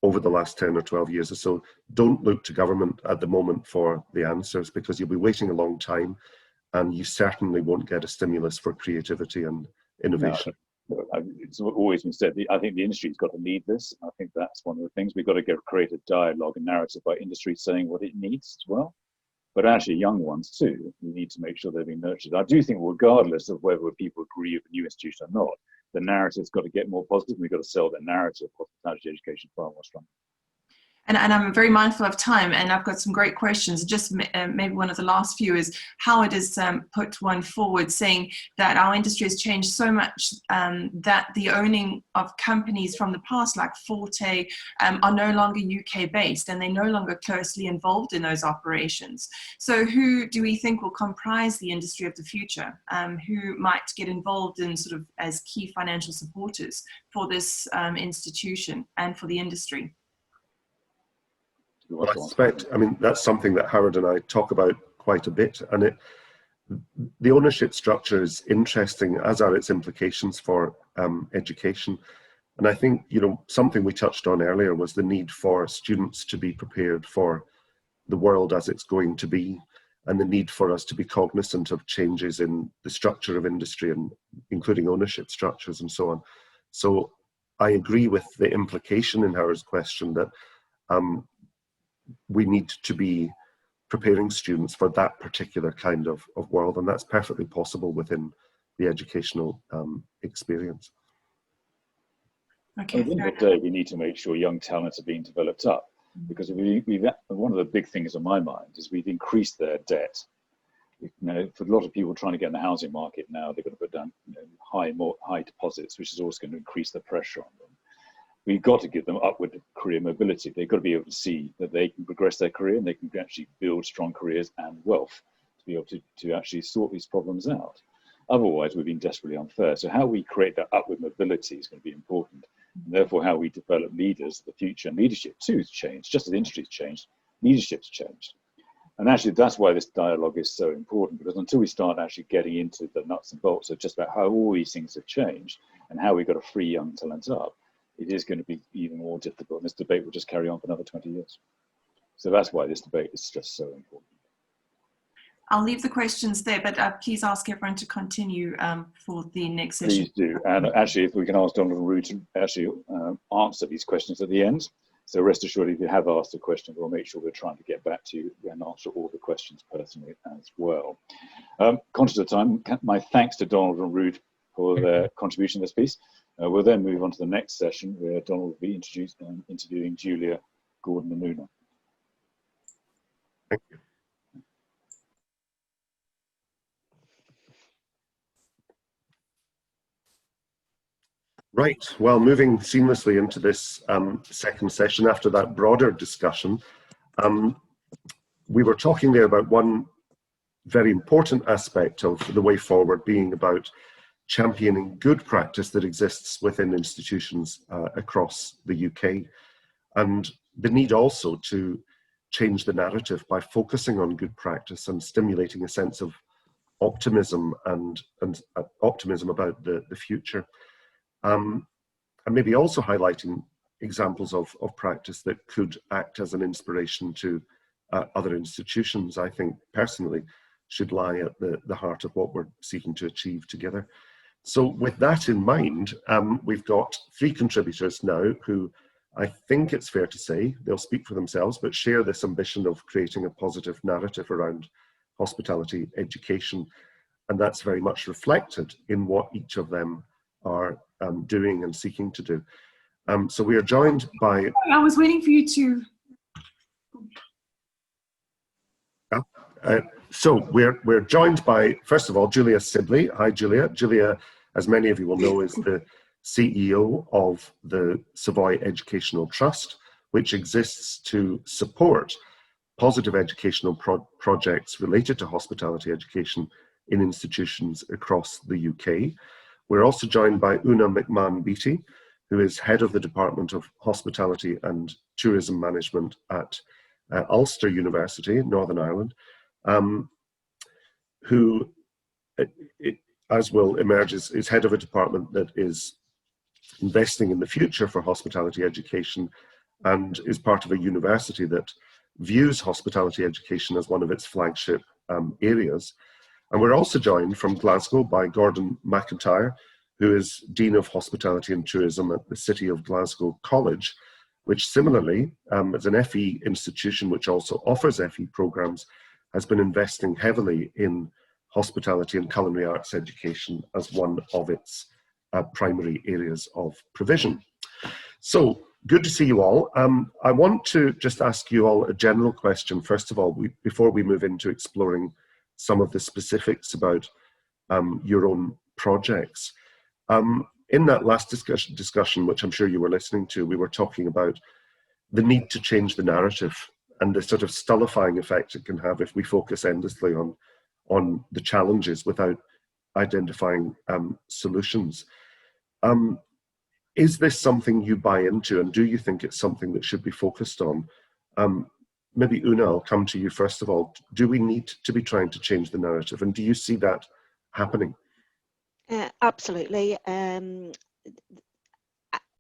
over the last 10 or 12 years or so, don't look to government at the moment for the answers, because you'll be waiting a long time and you certainly won't get a stimulus for creativity and innovation. No, it's always been said, I think the industry's got to lead this. I think that's one of the things. We've got to create a dialogue and narrative by industry saying what it needs as well. But actually young ones too, we need to make sure they're being nurtured. I do think regardless of whether people agree with the new institution or not, the narrative's got to get more positive. We've got to sell the narrative of hospitality education far more strongly. And I'm very mindful of time, and I've got some great questions. Just maybe one of the last few is Howard has put one forward saying that our industry has changed so much that the owning of companies from the past, like Forte, are no longer UK based, and they're no longer closely involved in those operations. So who do we think will comprise the industry of the future? Who might get involved in sort of as key financial supporters for this institution and for the industry? Well, I suspect, I mean, that's something that Howard and I talk about quite a bit, and the ownership structure is interesting, as are its implications for education. And I think, you know, something we touched on earlier was the need for students to be prepared for the world as it's going to be, and the need for us to be cognizant of changes in the structure of industry, and including ownership structures and so on. So I agree with the implication in Howard's question that we need to be preparing students for that particular kind of world, and that's perfectly possible within the educational experience. Okay. At the end of the day, we need to make sure young talents are being developed up, because one of the big things on my mind is we've increased their debt. You know, for a lot of people trying to get in the housing market now, they've got to put down, you know, high deposits, which is also going to increase the pressure on them. We've got to give them upward career mobility. They've got to be able to see that they can progress their career, and they can actually build strong careers and wealth to be able to actually sort these problems out. Otherwise, we've been desperately unfair. So how we create that upward mobility is going to be important. And therefore, how we develop leaders of the future, and leadership too has changed. Just as the industry's changed, leadership's changed. And actually, that's why this dialogue is so important, because until we start actually getting into the nuts and bolts of just about how all these things have changed and how we've got to free young talent up, it is going to be even more difficult. And this debate will just carry on for another 20 years. So that's why this debate is just so important. I'll leave the questions there, but please ask everyone to continue for the next session. Please do. And actually, if we can ask Don and Ruud to actually answer these questions at the end. So rest assured, if you have asked a question, we'll make sure we're trying to get back to you and answer all the questions personally as well. Conscious of time, my thanks to Donald and Ruud for their contribution to this piece. We'll then move on to the next session, where Donald will be interviewing Julia, Gordon and Una. Thank you. Right, well, moving seamlessly into this second session after that broader discussion, we were talking there about one very important aspect of the way forward being about championing good practice that exists within institutions across the UK, and the need also to change the narrative by focusing on good practice and stimulating a sense of optimism and optimism about the future. And maybe also highlighting examples of practice that could act as an inspiration to other institutions, I think personally should lie at the heart of what we're seeking to achieve together. So with that in mind, we've got 3 contributors now who I think it's fair to say, they'll speak for themselves, but share this ambition of creating a positive narrative around hospitality education. And that's very much reflected in what each of them are doing and seeking to do. So we are joined by... I was waiting for you to... So we're joined by, first of all, Julia Sibley. Hi, Julia. Julia, as many of you will know, is the CEO of the Savoy Educational Trust, which exists to support positive educational projects related to hospitality education in institutions across the UK. We're also joined by Una McMahon Beattie, who is head of the Department of Hospitality and Tourism Management at Ulster University, Northern Ireland, who, as will emerge, is head of a department that is investing in the future for hospitality education and is part of a university that views hospitality education as one of its flagship areas. And we're also joined from Glasgow by Gordon McIntyre, who is Dean of Hospitality and Tourism at the City of Glasgow College, which similarly, as an FE institution which also offers FE programs, has been investing heavily in hospitality and culinary arts education as one of its primary areas of provision. So, good to see you all. I want to just ask you all a general question, first of all, before we move into exploring some of the specifics about your own projects. In that last discussion, which I'm sure you were listening to, we were talking about the need to change the narrative and the sort of stultifying effect it can have if we focus endlessly on the challenges without identifying solutions. Is this something you buy into, and do you think it's something that should be focused on? maybe Una, I'll come to you first of all. Do we need to be trying to change the narrative, and do you see that happening? Absolutely.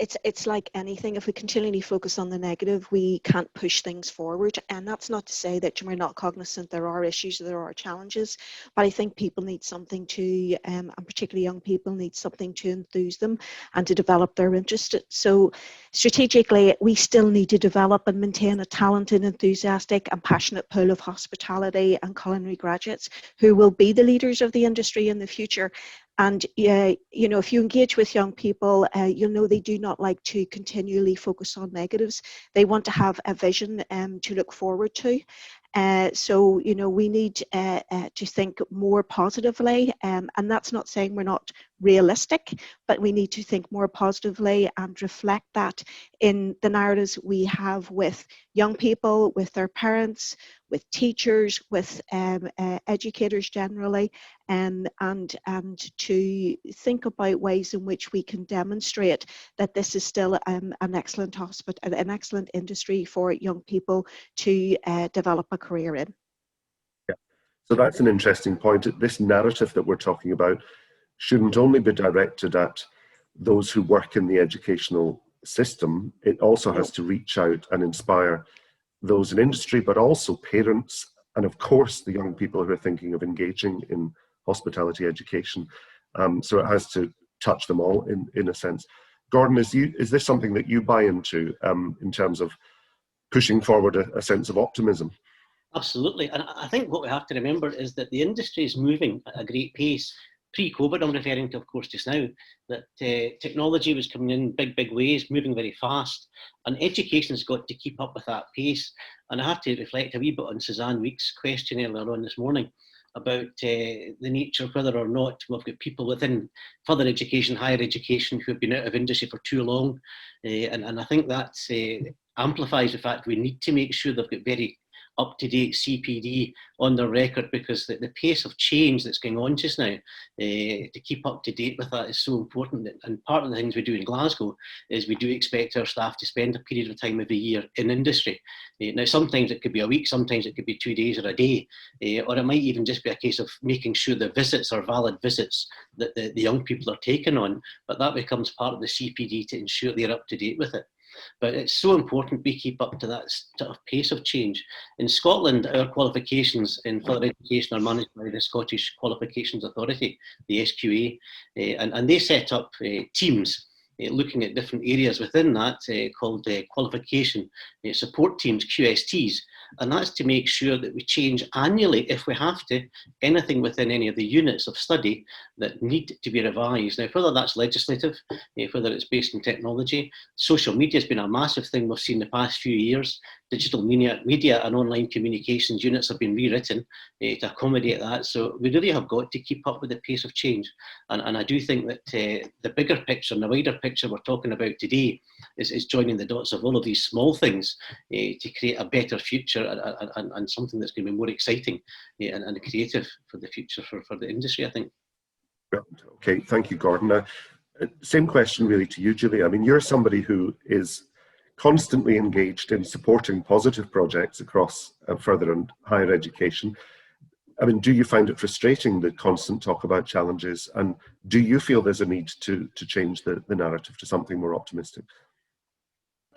It's like anything. If we continually focus on the negative, we can't push things forward. And that's not to say that we're not cognizant there are issues, there are challenges, but I think people need something to, and particularly young people need something to enthuse them and to develop their interest. So strategically, we still need to develop and maintain a talented, enthusiastic and passionate pool of hospitality and culinary graduates who will be the leaders of the industry in the future. And you know, if you engage with young people, you'll know they do not like to continually focus on negatives. They want to have a vision to look forward to. So, you know, we need to think more positively, and that's not saying we're not realistic, but we need to think more positively and reflect that in the narratives we have with young people, with their parents, with teachers, with educators generally, and to think about ways in which we can demonstrate that this is still an excellent an excellent industry for young people to develop a career in. Yeah. So that's an interesting point. This narrative that we're talking about shouldn't only be directed at those who work in the educational system. It also has to reach out and inspire those in industry, but also parents, and of course the young people who are thinking of engaging in hospitality education. So it has to touch them all in a sense. Gordon, is this something that you buy into in terms of pushing forward a sense of optimism? Absolutely, and I think what we have to remember is that the industry is moving at a great pace. Pre-COVID, I'm referring to, of course, just now, that technology was coming in big ways, moving very fast, and education's got to keep up with that pace. And I have to reflect a wee bit on Suzanne Weeks' question earlier on this morning about the nature of whether or not we've got people within further education, higher education, who have been out of industry for too long. And I think that amplifies the fact we need to make sure they've got very up-to-date CPD on their record, because the pace of change that's going on just now, to keep up to date with that is so important. And part of the things we do in Glasgow is we do expect our staff to spend a period of time every year in industry. Now, sometimes it could be a week, sometimes it could be 2 days or a day, or it might even just be a case of making sure the visits are valid visits that the young people are taking on, but that becomes part of the CPD to ensure they're up to date with it. But it's so important we keep up to that sort of pace of change. In Scotland, our qualifications in further education are managed by the Scottish Qualifications Authority, the SQA, and they set up teams looking at different areas within that called qualification support teams, QSTs, and that's to make sure that we change annually, if we have to, anything within any of the units of study that need to be revised. Now, whether that's legislative, whether it's based in technology, social media has been a massive thing we've seen the past few years. Digital media and online communications units have been rewritten to accommodate that. So we really have got to keep up with the pace of change. And I do think that the bigger picture and the wider picture we're talking about today is joining the dots of all of these small things to create a better future and something that's going to be more exciting and creative for the future for the industry, I think. Okay, thank you, Gordon. Now, same question really to you, Julia. I mean, you're somebody who is constantly engaged in supporting positive projects across further and higher education. I mean, do you find it frustrating, the constant talk about challenges, and do you feel there's a need to change the narrative to something more optimistic?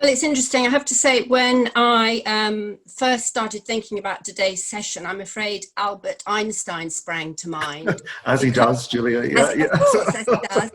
Well, it's interesting. I have to say, when I first started thinking about today's session, I'm afraid Albert Einstein sprang to mind. As he does, Julia. Of course, as he does.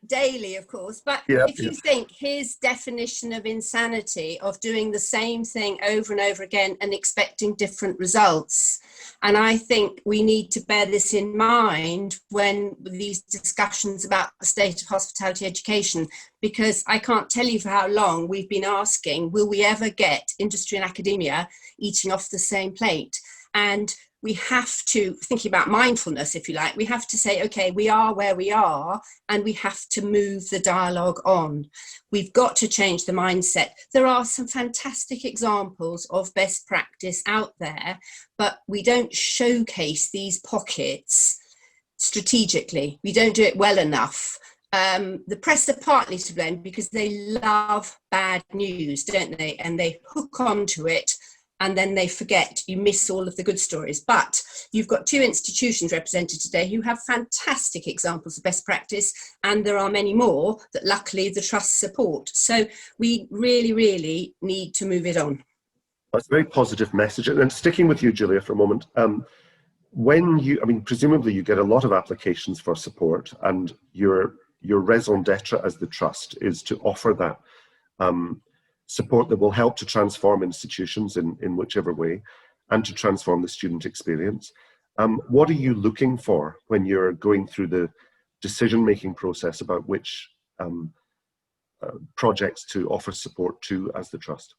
Daily, of course. But if you think his definition of insanity, of doing the same thing over and over again and expecting different results, and I think we need to bear this in mind when these discussions about the state of hospitality education, because I can't tell you for how long we've been asking, will we ever get industry and academia eating off the same plate? And we have to, thinking about mindfulness, if you like, we have to say, okay, we are where we are, and we have to move the dialogue on. We've got to change the mindset. There are some fantastic examples of best practice out there, but we don't showcase these pockets strategically. We don't do it well enough. The press are partly to blame because they love bad news, don't they? And they hook onto it. and then they forget, you miss all of the good stories. But you've got two institutions represented today who have fantastic examples of best practice, and there are many more that luckily the Trust support. So we really, really need to move it on. That's a very positive message. And sticking with you, Julia, for a moment, when you, I mean, presumably you get a lot of applications for support, and your raison d'etre as the Trust is to offer that support that will help to transform institutions in whichever way, and to transform the student experience. What are you looking for when you're going through the decision-making process about which projects to offer support to as the Trust?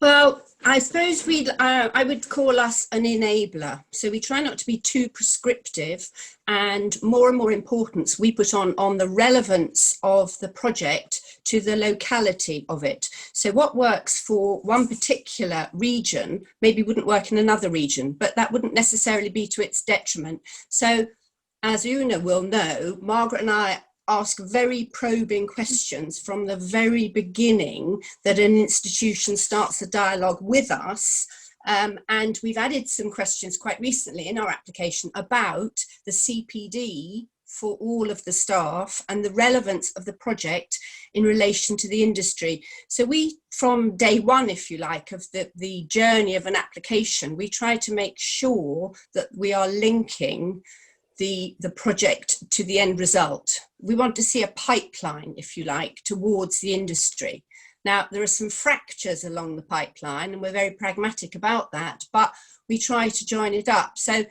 Well, I suppose I would call us an enabler. So we try not to be too prescriptive, and more importance we put on the relevance of the project to the locality of it. So what works for one particular region maybe wouldn't work in another region, but that wouldn't necessarily be to its detriment. So as Una will know, Margaret and I ask very probing questions from the very beginning that an institution starts a dialogue with us. And we've added some questions quite recently in our application about the CPD for all of the staff and the relevance of the project in relation to the industry. So we, from day one, if you like, of the journey of an application, we try to make sure that we are linking the project to the end result. We want to see a pipeline, if you like, towards the industry. Now, there are some fractures along the pipeline, and we're very pragmatic about that, but we try to join it up. So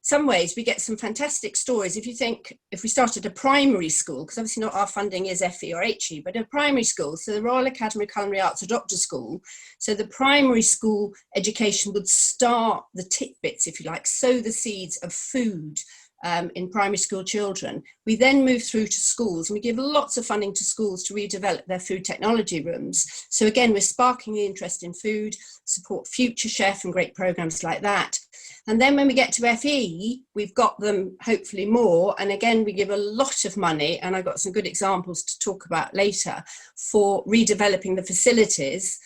some ways we get some fantastic stories. If you think, if we started a primary school, because obviously not our funding is FE or HE, but a primary school, so the Royal Academy of Culinary Arts or Doctor School, so the primary school education would start the tidbits, if you like, sow the seeds of food in primary school children. We then move through to schools, and we give lots of funding to schools to redevelop their food technology rooms. So again, we're sparking the interest in food, support Future Chef and great programs like that. And then when we get to FE, we've got them hopefully more. And again, we give a lot of money, and I've got some good examples to talk about later, for redeveloping the facilities.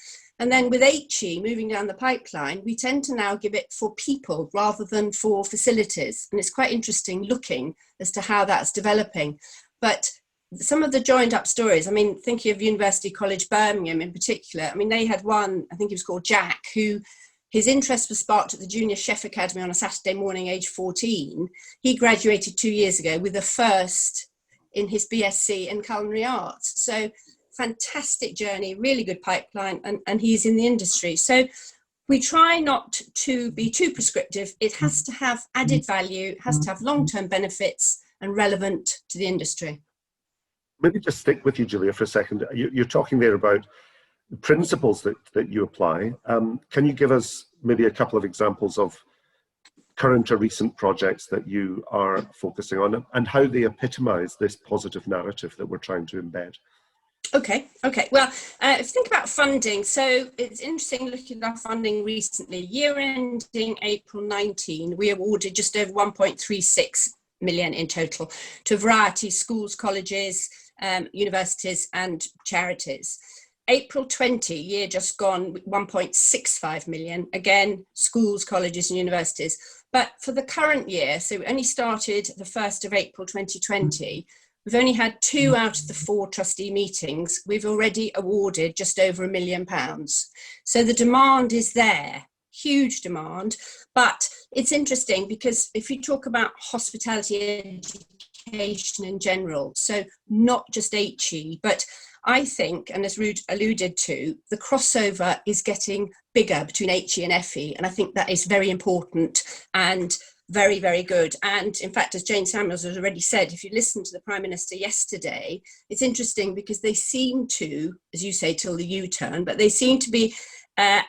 And then with HE, moving down the pipeline, we tend to now give it for people rather than for facilities. And it's quite interesting looking as to how that's developing. But some of the joined up stories, I mean, thinking of University College Birmingham in particular, I mean, they had one, I think he was called Jack, who his interest was sparked at the Junior Chef Academy on a Saturday morning, age 14. He graduated 2 years ago with a first in his BSc in Culinary Arts. So fantastic journey, really good pipeline, and he's in the industry. So we try not to be too prescriptive. It has to have added value, it has to have long-term benefits and relevant to the industry. Maybe just stick with you, Julia, for a second. You're talking there about the principles that you apply. Can you give us maybe a couple of examples of current or recent projects that you are focusing on, and how they epitomise this positive narrative that we're trying to embed? Okay. Well, if you think about funding, so it's interesting looking at our funding recently. Year ending April 19, we awarded just over 1.36 million in total to a variety of schools, colleges, universities and charities. April 20, year just gone, 1.65 million, again, schools, colleges and universities. But for the current year, so we only started the 1st of April 2020, we've only had 2 out of the 4 trustee meetings. We've already awarded just over £1 million. So the demand is there, huge demand. But it's interesting because if you talk about hospitality education in general, so not just HE, but I think, and as Ruud alluded to, the crossover is getting bigger between HE and FE. And I think that is very important and very, very good. And in fact, as Jane Samuels has already said, if you listen to the Prime Minister yesterday, it's interesting because they seem to, as you say, till the U-turn, but they seem to be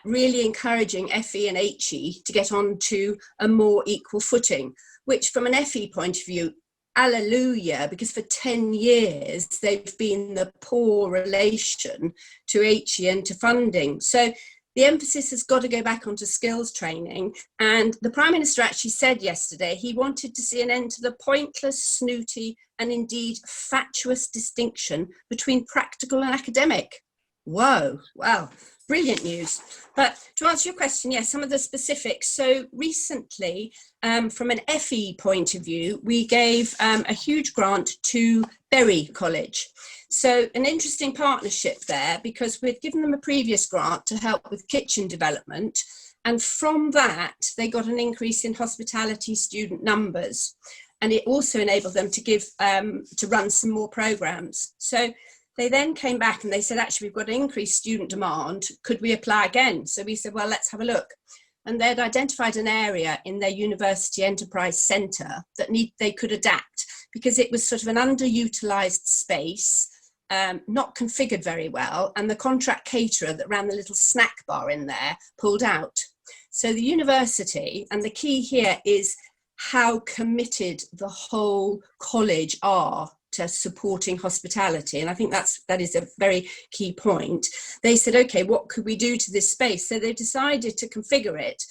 really encouraging FE and HE to get onto a more equal footing, which from an FE point of view, hallelujah, because for 10 years, they've been the poor relation to HE and to funding. So the emphasis has got to go back onto skills training. And the Prime Minister actually said yesterday he wanted to see an end to the pointless, snooty, and indeed fatuous distinction between practical and academic. Whoa, wow. brilliant news. But to answer your question, yes, some of the specifics. So recently, from an FE point of view, we gave a huge grant to Bury College. So an interesting partnership there, because we'd given them a previous grant to help with kitchen development. And from that, they got an increase in hospitality student numbers. And it also enabled them to give, to run some more programs. So they then came back and they said, actually, we've got increased student demand. Could we apply again? So we said, well, let's have a look. And they'd identified an area in their university enterprise centre that they could adapt, because it was sort of an underutilised space, not configured very well. And the contract caterer that ran the little snack bar in there pulled out. So the university, and the key here is how committed the whole college are to supporting hospitality. And I think that is a very key point. They said, okay, what could we do to this space? So they decided to configure it.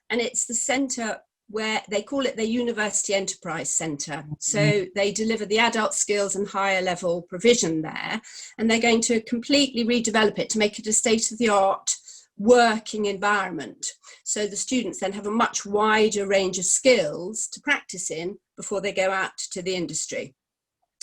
And it's the centre where they call it their University Enterprise Centre. So they deliver the adult skills and higher level provision there. And they're going to completely redevelop it to make it a state-of-the-art working environment. So the students then have a much wider range of skills to practice in before they go out to the industry.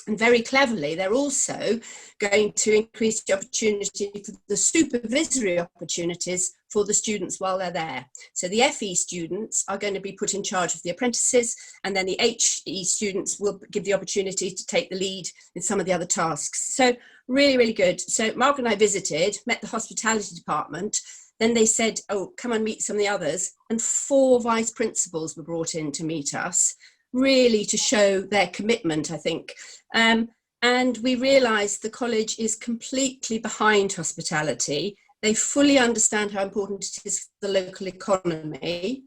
And very cleverly, they're also going to increase the opportunity for the supervisory opportunities for the students while they're there. So the FE students are going to be put in charge of the apprentices, and then the HE students will give the opportunity to take the lead in some of the other tasks. So really, really good. So Mark and I visited, met the hospitality department. Then they said, oh, come and meet some of the others. And 4 vice principals were brought in to meet us, really to show their commitment, I think. And we realised the college is completely behind hospitality. They fully understand how important it is for the local economy.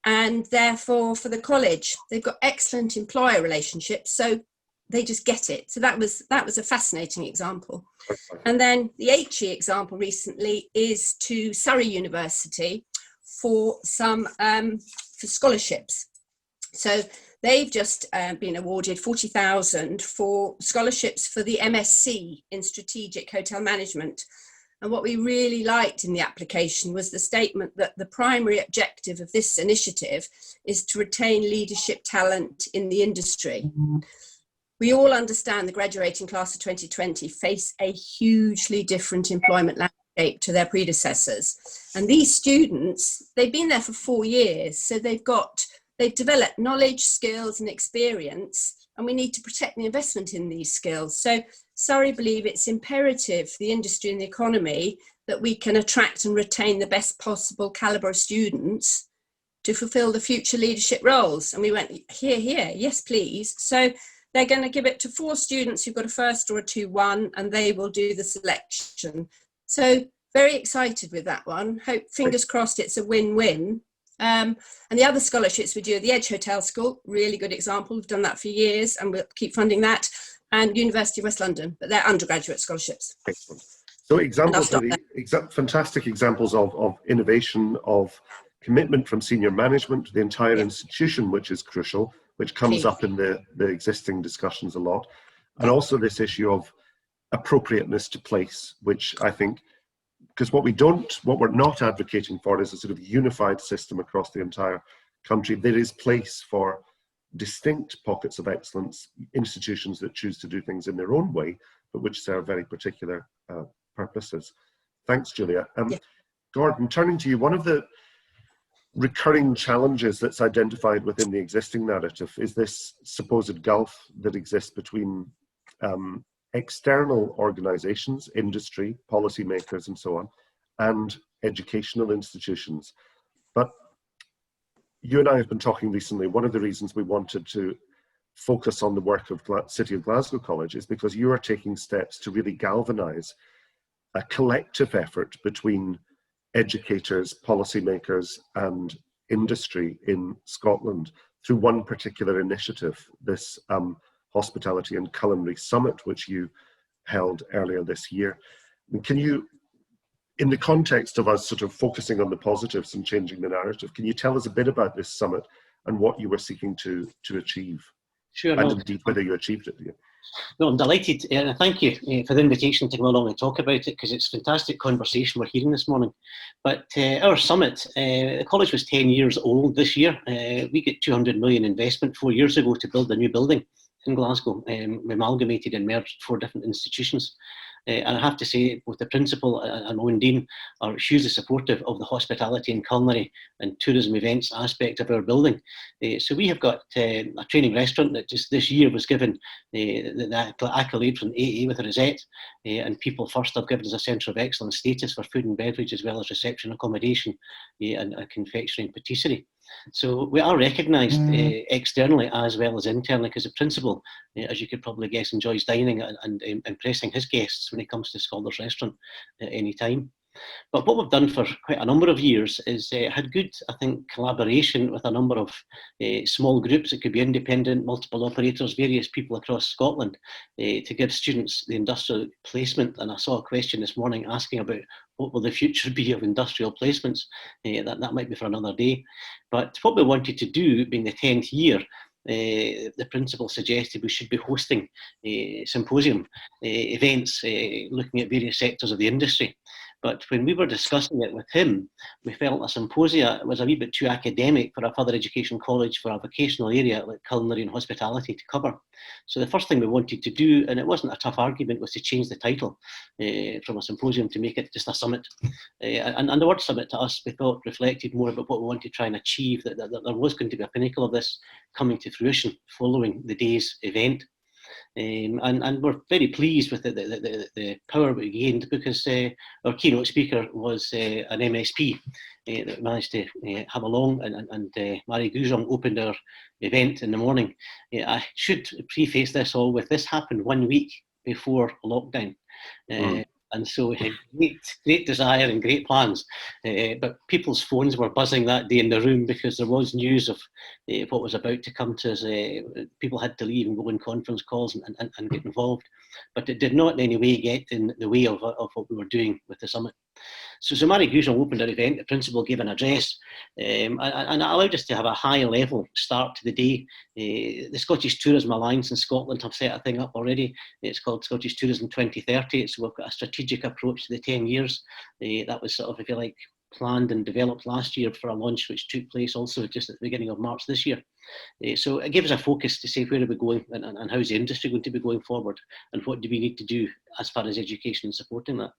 And therefore, for the college, they've got excellent employer relationships. So they just get it. So that was a fascinating example. And then the HE example recently is to Surrey University for some for scholarships. So they've just been awarded 40,000 for scholarships for the MSc in Strategic Hotel Management. And what we really liked in the application was the statement that the primary objective of this initiative is to retain leadership talent in the industry. We all understand the graduating class of 2020 face a hugely different employment landscape to their predecessors. And these students, they've been there for 4 years, so they've developed knowledge, skills and experience, and we need to protect the investment in these skills. So Surrey believe it's imperative for the industry and the economy that we can attract and retain the best possible calibre of students to fulfil the future leadership roles. And we went, here, yes, please. So they're going to give it to 4 students who've got a first or a 2-1, and they will do the selection. So very excited with that one. Hope, fingers crossed, it's a win-win. And the other scholarships we do at the Edge HotelSchool, really good example. We've done that for years and we'll keep funding that. And University of West London, but they're undergraduate scholarships. Excellent. So fantastic examples of innovation, of commitment from senior management to the entire institution, which is crucial, which comes up in the existing discussions a lot. And also this issue of appropriateness to place, which I think, because what we're not advocating for is a sort of unified system across the entire country. There is place for distinct pockets of excellence, institutions that choose to do things in their own way, but which serve very particular purposes. Thanks, Julia. Gordon, turning to you, one of the recurring challenges that's identified within the existing narrative is this supposed gulf that exists between external organizations, industry, policymakers, and so on, and educational institutions. But you and I have been talking recently. One of the reasons we wanted to focus on the work of City of Glasgow College is because you are taking steps to really galvanize a collective effort between educators, policymakers, and industry in Scotland through one particular initiative, this Hospitality and Culinary Summit, which you held earlier this year. Can you, in the context of us sort of focusing on the positives and changing the narrative, can you tell us a bit about this summit and what you were seeking to achieve? Sure. And indeed whether you achieved it. Yeah. No, I'm delighted, and thank you for the invitation to come along and talk about it, because it's a fantastic conversation we're hearing this morning. But our summit, the college was 10 years old this year. We got 200 million investment 4 years ago to build a new building in Glasgow. We amalgamated and merged 4 different institutions. And I have to say, both the principal and Owen Dean are hugely supportive of the hospitality and culinary and tourism events aspect of our building. So we have got a training restaurant that just this year was given the accolade from AA with a Rosette, and People First have given us a Centre of Excellence status for food and beverage, as well as reception accommodation and confectionery and patisserie. So we are recognised externally as well as internally, because the principal, as you could probably guess, enjoys dining and impressing his guests when it comes to Scholars Restaurant at any time. But what we've done for quite a number of years is had good, I think, collaboration with a number of small groups. It could be independent, multiple operators, various people across Scotland, to give students the industrial placement. And I saw a question this morning asking about what will the future be of industrial placements. That might be for another day. But what we wanted to do, being the 10th year, the principal suggested we should be hosting symposium events looking at various sectors of the industry. But when we were discussing it with him, we felt a symposia was a wee bit too academic for a further education college for a vocational area like culinary and hospitality to cover. So the first thing we wanted to do, and it wasn't a tough argument, was to change the title from a symposium to make it just a summit. And the word summit to us, we thought, reflected more about what we wanted to try and achieve, that there was going to be a pinnacle of this coming to fruition following the day's event. And we're very pleased with the power we gained, because our keynote speaker was an MSP that we managed to have along, and Mary Guzong opened our event in the morning. I should preface this all with, this happened 1 week before lockdown. And so we had great desire and great plans, but people's phones were buzzing that day in the room, because there was news of what was about to come to us. People had to leave and go on conference calls and get involved, but it did not in any way get in the way of what we were doing with the summit. So Mary Guzong opened our event, the principal gave an address, and allowed us to have a high level start to the day. The Scottish Tourism Alliance in Scotland have set a thing up already. It's called Scottish Tourism 2030. So we've got a strategic approach to the 10 years. That was sort of, if you like, planned and developed last year for a launch which took place also just at the beginning of March this year. So it gives us a focus to say, where are we going, and how is the industry going to be going forward, and what do we need to do as far as education and supporting that.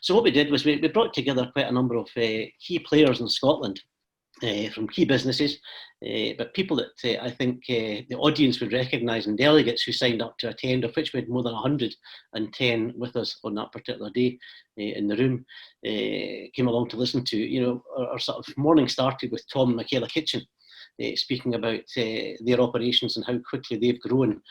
So what we did was we brought together quite a number of key players in Scotland, from key businesses, but people that I think the audience would recognise, and delegates who signed up to attend, of which we had more than 110 with us on that particular day in the room, came along to listen to. You know, our sort of morning started with Tom and Michaela Kitchen speaking about their operations and how quickly they've grown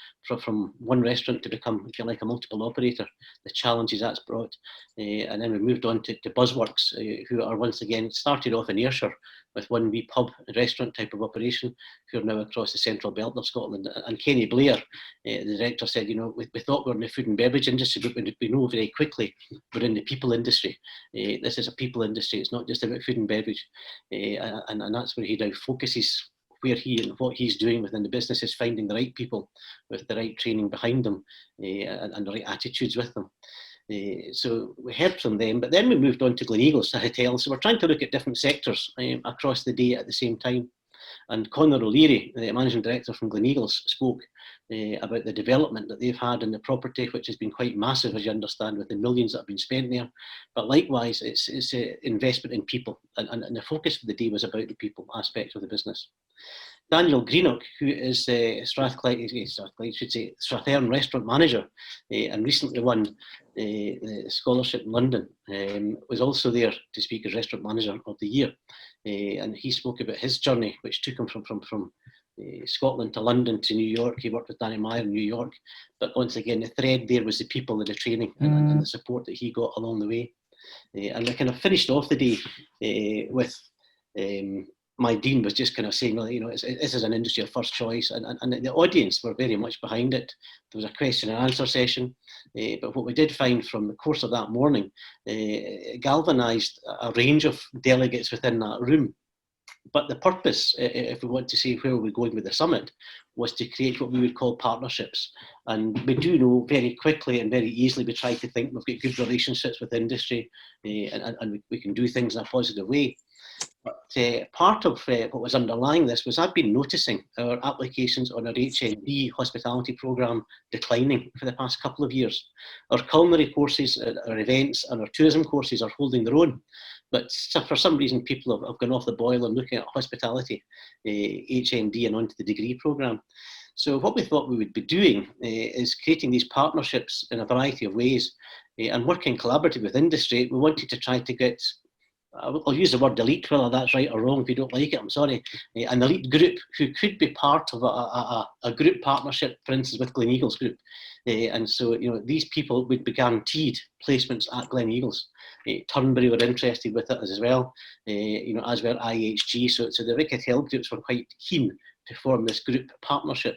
from one restaurant to become, if you like, a multiple operator, the challenges that's brought. And then we moved on to Buzzworks, who are once again started off in Ayrshire with one wee pub and restaurant type of operation, who are now across the central belt of Scotland. And Kenny Blair, the director, said, you know, we thought we were in the food and beverage industry, but we know very quickly we're in the people industry. This is a people industry. It's not just about food and beverage. And that's where he now focuses, where he and what he's doing within the business is finding the right people with the right training behind them, and the right attitudes with them. So we heard from them, but then we moved on to Gleneagles, a hotel. So we're trying to look at different sectors across the day at the same time. And Conor O'Leary, the managing director from Gleneagles, spoke about the development that they've had in the property, which has been quite massive, as you understand, with the millions that have been spent there. But likewise, it's investment in people, and the focus of the day was about the people aspect of the business. Daniel Greenock, who is Strathearn restaurant manager, and recently won the scholarship in London, was also there to speak as restaurant manager of the year. And he spoke about his journey, which took him from Scotland to London to New York. He worked with Danny Meyer in New York. But once again, the thread there was the people and the training and the support that he got along the way. And we kind of finished off the day with my dean was just kind of saying, well, you know, this is an industry of first choice, and the audience were very much behind it. There was a question and answer session, but what we did find from the course of that morning, it galvanised a range of delegates within that room But the purpose, if we want to say where we're going with the summit, was to create what we would call partnerships. And we do know very quickly and very easily, we try to think we've got good relationships with industry, and we can do things in a positive way. But part of what was underlying this was I've been noticing our applications on our HND hospitality programme declining for the past couple of years. Our culinary courses, our events and our tourism courses are holding their own. But for some reason, people have gone off the boil and looking at hospitality, HND and onto the degree programme. So what we thought we would be doing is creating these partnerships in a variety of ways and working collaboratively with industry. We wanted to try to get, I'll use the word elite, whether that's right or wrong. If you don't like it, I'm sorry. An elite group who could be part of a group partnership, for instance, with Gleneagles Group. And so, these people would be guaranteed placements at Gleneagles. Turnberry were interested with it as well, as were IHG. So the big hotel groups were quite keen to form this group partnership.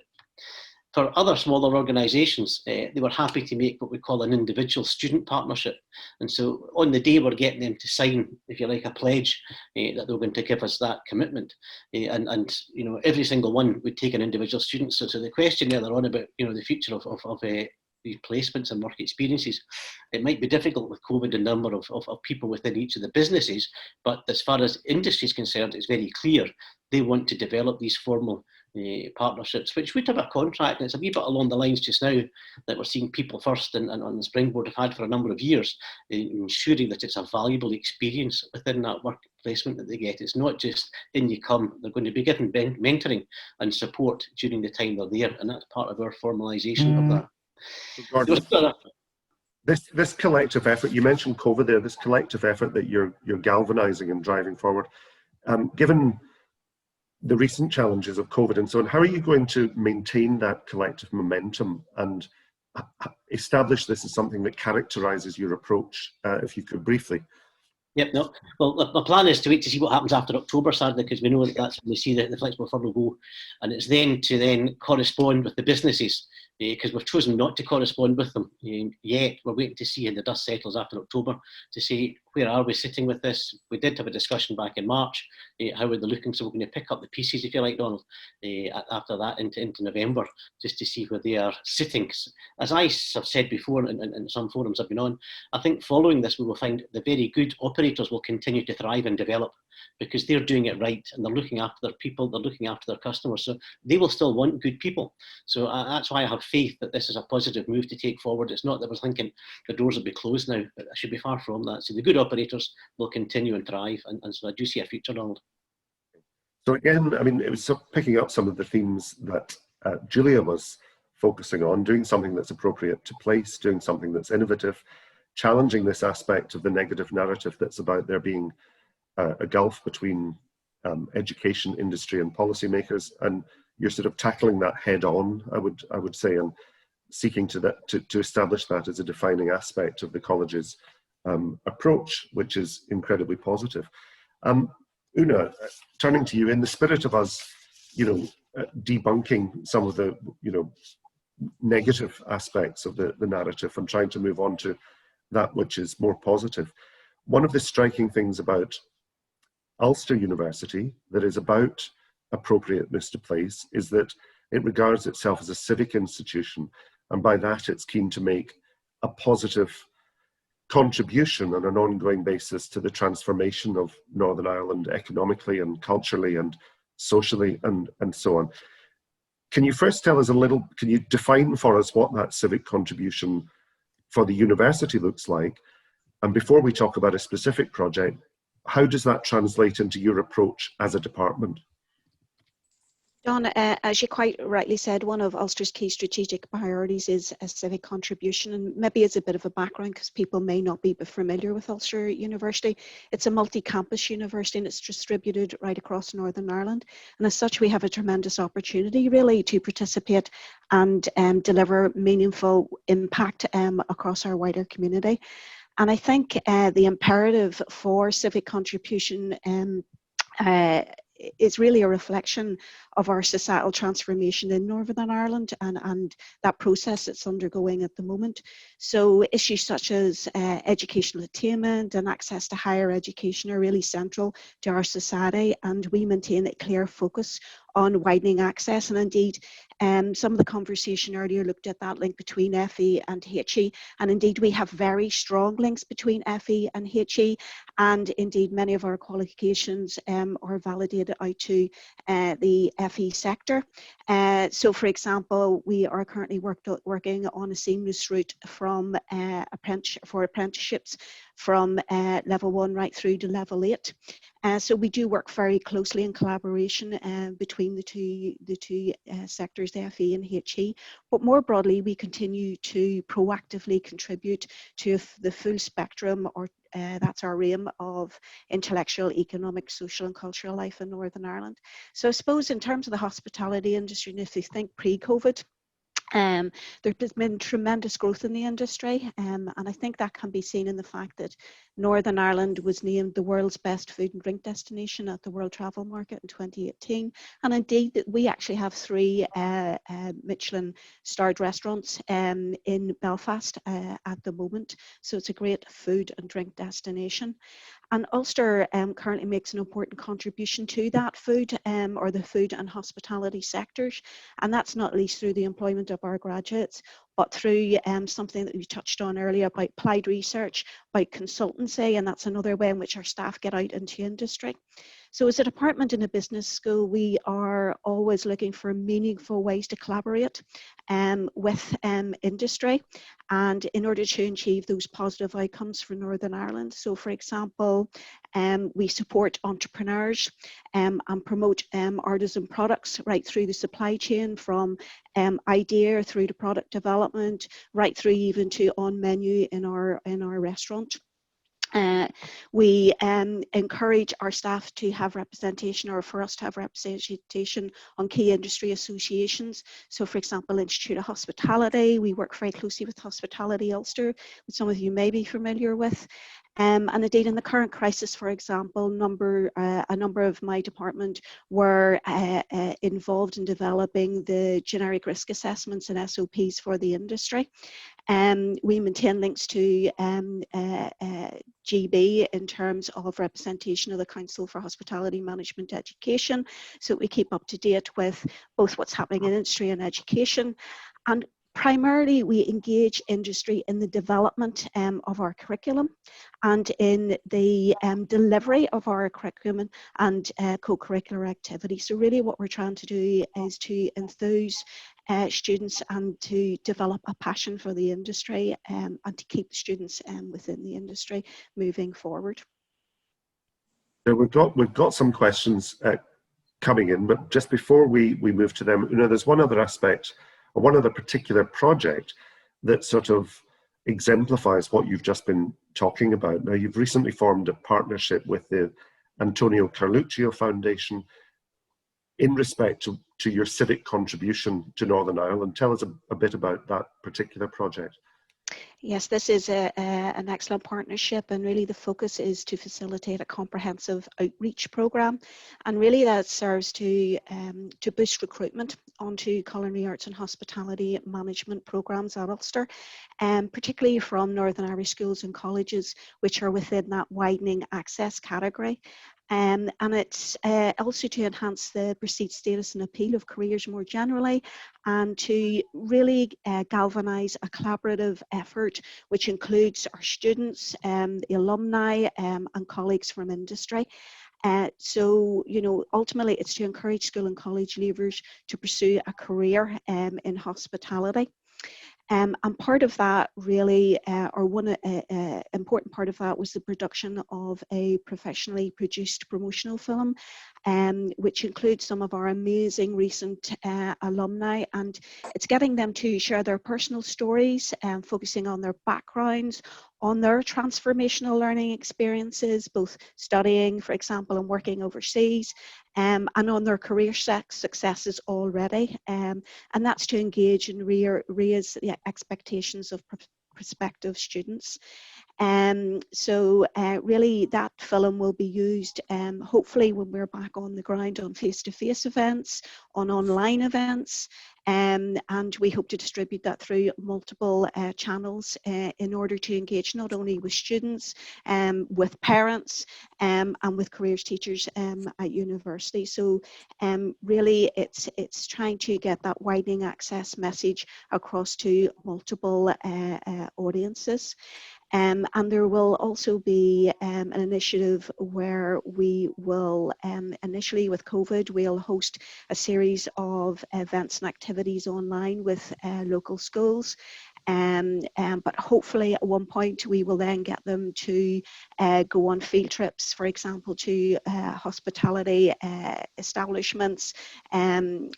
For other smaller organisations, they were happy to make what we call an individual student partnership. And so on the day, we're getting them to sign, if you like, a pledge that they're going to give us that commitment. And every single one would take an individual student. So the question earlier on about, the future of these placements and work experiences, it might be difficult with COVID, the number of people within each of the businesses. But as far as industry is concerned, it's very clear they want to develop these formal partnerships, which would have a contract. And it's a wee bit along the lines just now that we're seeing People First and on the Springboard have had for a number of years, ensuring that it's a valuable experience within that work placement that they get. It's not just in you come, they're going to be given mentoring and support during the time they're there, and that's part of our formalisation of that. Gordon, this collective effort, you mentioned COVID there, this collective effort that you're galvanising and driving forward, given the recent challenges of COVID and so on, how are you going to maintain that collective momentum and establish this as something that characterises your approach, if you could briefly? Yep, no. Well, the plan is to wait to see what happens after October, sadly, because we know that that's when we see the flexible furlough go. And it's then to correspond with the businesses, because we've chosen not to correspond with them yet. We're waiting to see how the dust settles after October to see where are we sitting with this. We did have a discussion back in March, how are they looking, so we're going to pick up the pieces, if you like, Donald, after that into November, just to see where they are sitting. As I have said before in some forums I've been on, I think following this we will find the very good operators will continue to thrive and develop, because they're doing it right and they're looking after their people, they're looking after their customers, so they will still want good people. So that's why I have faith that this is a positive move to take forward. It's not that we're thinking the doors will be closed now, but I should be far from that. So the good operators will continue and thrive, and so I do see a future, Donald. So again, I mean, it was picking up some of the themes that Julia was focusing on, doing something that's appropriate to place, doing something that's innovative, challenging this aspect of the negative narrative that's about there being a gulf between education, industry and policymakers, and you're sort of tackling that head on, I would say, and seeking to establish that as a defining aspect of the college's approach, which is incredibly positive. Una, turning to you, in the spirit of us, debunking some of the, negative aspects of the narrative and trying to move on to that which is more positive. One of the striking things about Ulster University that is about appropriateness to place is that it regards itself as a civic institution, and by that it's keen to make a positive contribution on an ongoing basis to the transformation of Northern Ireland economically and culturally and socially and so on. Can you first tell us can you define for us what that civic contribution for the university looks like? And before we talk about a specific project, how does that translate into your approach as a department? Don, as you quite rightly said, one of Ulster's key strategic priorities is a civic contribution, and maybe it's a bit of a background because people may not be familiar with Ulster University. It's a multi-campus university and it's distributed right across Northern Ireland, and as such we have a tremendous opportunity really to participate and deliver meaningful impact across our wider community. And I think the imperative for civic contribution is really a reflection of our societal transformation in Northern Ireland and that process that's undergoing at the moment. So issues such as educational attainment and access to higher education are really central to our society, and we maintain a clear focus on widening access. And indeed, some of the conversation earlier looked at that link between FE and HE, and indeed we have very strong links between FE and HE, and indeed many of our qualifications are validated out to the FE sector. So for example, we are currently working on a seamless route from apprenticeships from level 1 right through to level 8. So we do work very closely in collaboration between the two sectors, FE and HE. But more broadly, we continue to proactively contribute to the full spectrum, or that's our aim, of intellectual, economic, social and cultural life in Northern Ireland. So I suppose in terms of the hospitality industry, and if you think pre-COVID, there's been tremendous growth in the industry, and I think that can be seen in the fact that Northern Ireland was named the world's best food and drink destination at the World Travel Market in 2018, and indeed that we actually have 3 Michelin starred restaurants in Belfast at the moment, so it's a great food and drink destination. And Ulster currently makes an important contribution to that food or the food and hospitality sectors, and that's not least through the employment of our graduates, but through something that we touched on earlier about applied research, about consultancy, and that's another way in which our staff get out into industry. So as a department in a business school, we are always looking for meaningful ways to collaborate with industry, and in order to achieve those positive outcomes for Northern Ireland. So for example, we support entrepreneurs and promote artisan products right through the supply chain, from idea through to product development, right through even to on menu in our restaurant. We encourage our staff to have representation, or for us to have representation on key industry associations. So for example, Institute of Hospitality, we work very closely with Hospitality Ulster, which some of you may be familiar with. And indeed in the current crisis, for example, a number of my department were involved in developing the generic risk assessments and SOPs for the industry. We maintain links to GB in terms of representation of the Council for Hospitality Management Education, so we keep up to date with both what's happening in industry and education. And primarily, we engage industry in the development of our curriculum and in the delivery of our curriculum and co-curricular activities. So really what we're trying to do is to enthuse students and to develop a passion for the industry and to keep students within the industry moving forward. So we've got some questions coming in, but just before we move to them, there's one other aspect, or one other particular project that sort of exemplifies what you've just been talking about. Now, you've recently formed a partnership with the Antonio Carluccio Foundation in respect to your civic contribution to Northern Ireland. Tell us a bit about that particular project. Yes, this is an excellent partnership, and really the focus is to facilitate a comprehensive outreach programme, and really that serves to boost recruitment onto culinary arts and hospitality management programmes at Ulster, particularly from Northern Irish schools and colleges which are within that widening access category. And it's also to enhance the perceived status and appeal of careers more generally, and to really galvanise a collaborative effort which includes our students, the alumni and colleagues from industry. So, ultimately it's to encourage school and college leavers to pursue a career in hospitality. And part of that really, or one important part of that, was the production of a professionally produced promotional film, which includes some of our amazing recent alumni, and it's getting them to share their personal stories, focusing on their backgrounds, on their transformational learning experiences, both studying, for example, and working overseas, and on their career successes already. And that's to engage and raise the expectations of prospective students. So really that film will be used hopefully when we're back on the ground on face-to-face events, on online events, and we hope to distribute that through multiple channels in order to engage not only with students, with parents, and with careers teachers at university. So really it's trying to get that widening access message across to multiple audiences. And there will also be an initiative where we will, initially with COVID, we'll host a series of events and activities online with local schools. But hopefully at one point we will then get them to go on field trips, for example, to hospitality establishments and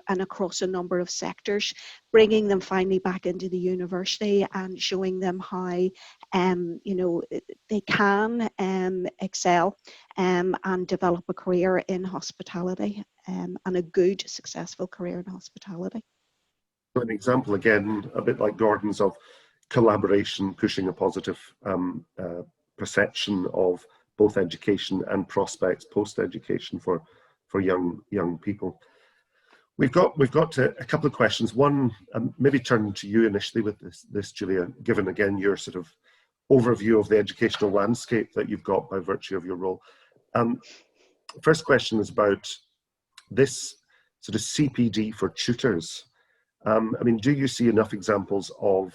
across a number of sectors, bringing them finally back into the university and showing them how you know, they can excel and develop a career in hospitality, and a good, successful career in hospitality. An example, again, a bit like Gordon's, of collaboration, pushing a positive perception of both education and prospects post-education for young people. We've got a couple of questions. One, maybe turning to you initially with this, Julia, given again your sort of overview of the educational landscape that you've got by virtue of your role. First question is about this sort of CPD for tutors. I mean, do you see enough examples of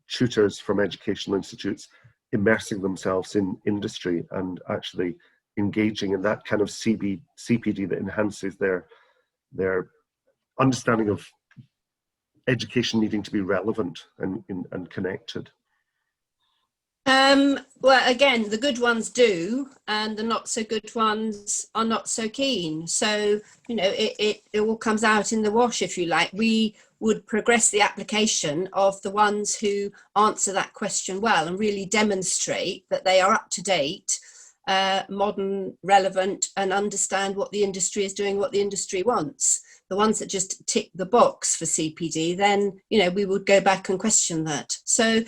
tutors from educational institutes immersing themselves in industry and actually engaging in that kind of CPD that enhances their understanding of education needing to be relevant and connected? Well, again, the good ones do, and the not so good ones are not so keen. So, you know, it all comes out in the wash, if you like. We would progress the application of the ones who answer that question well and really demonstrate that they are up to date, modern, relevant, and understand what the industry is doing, what the industry wants. The ones that just tick the box for CPD, then, you know, we would go back and question that. So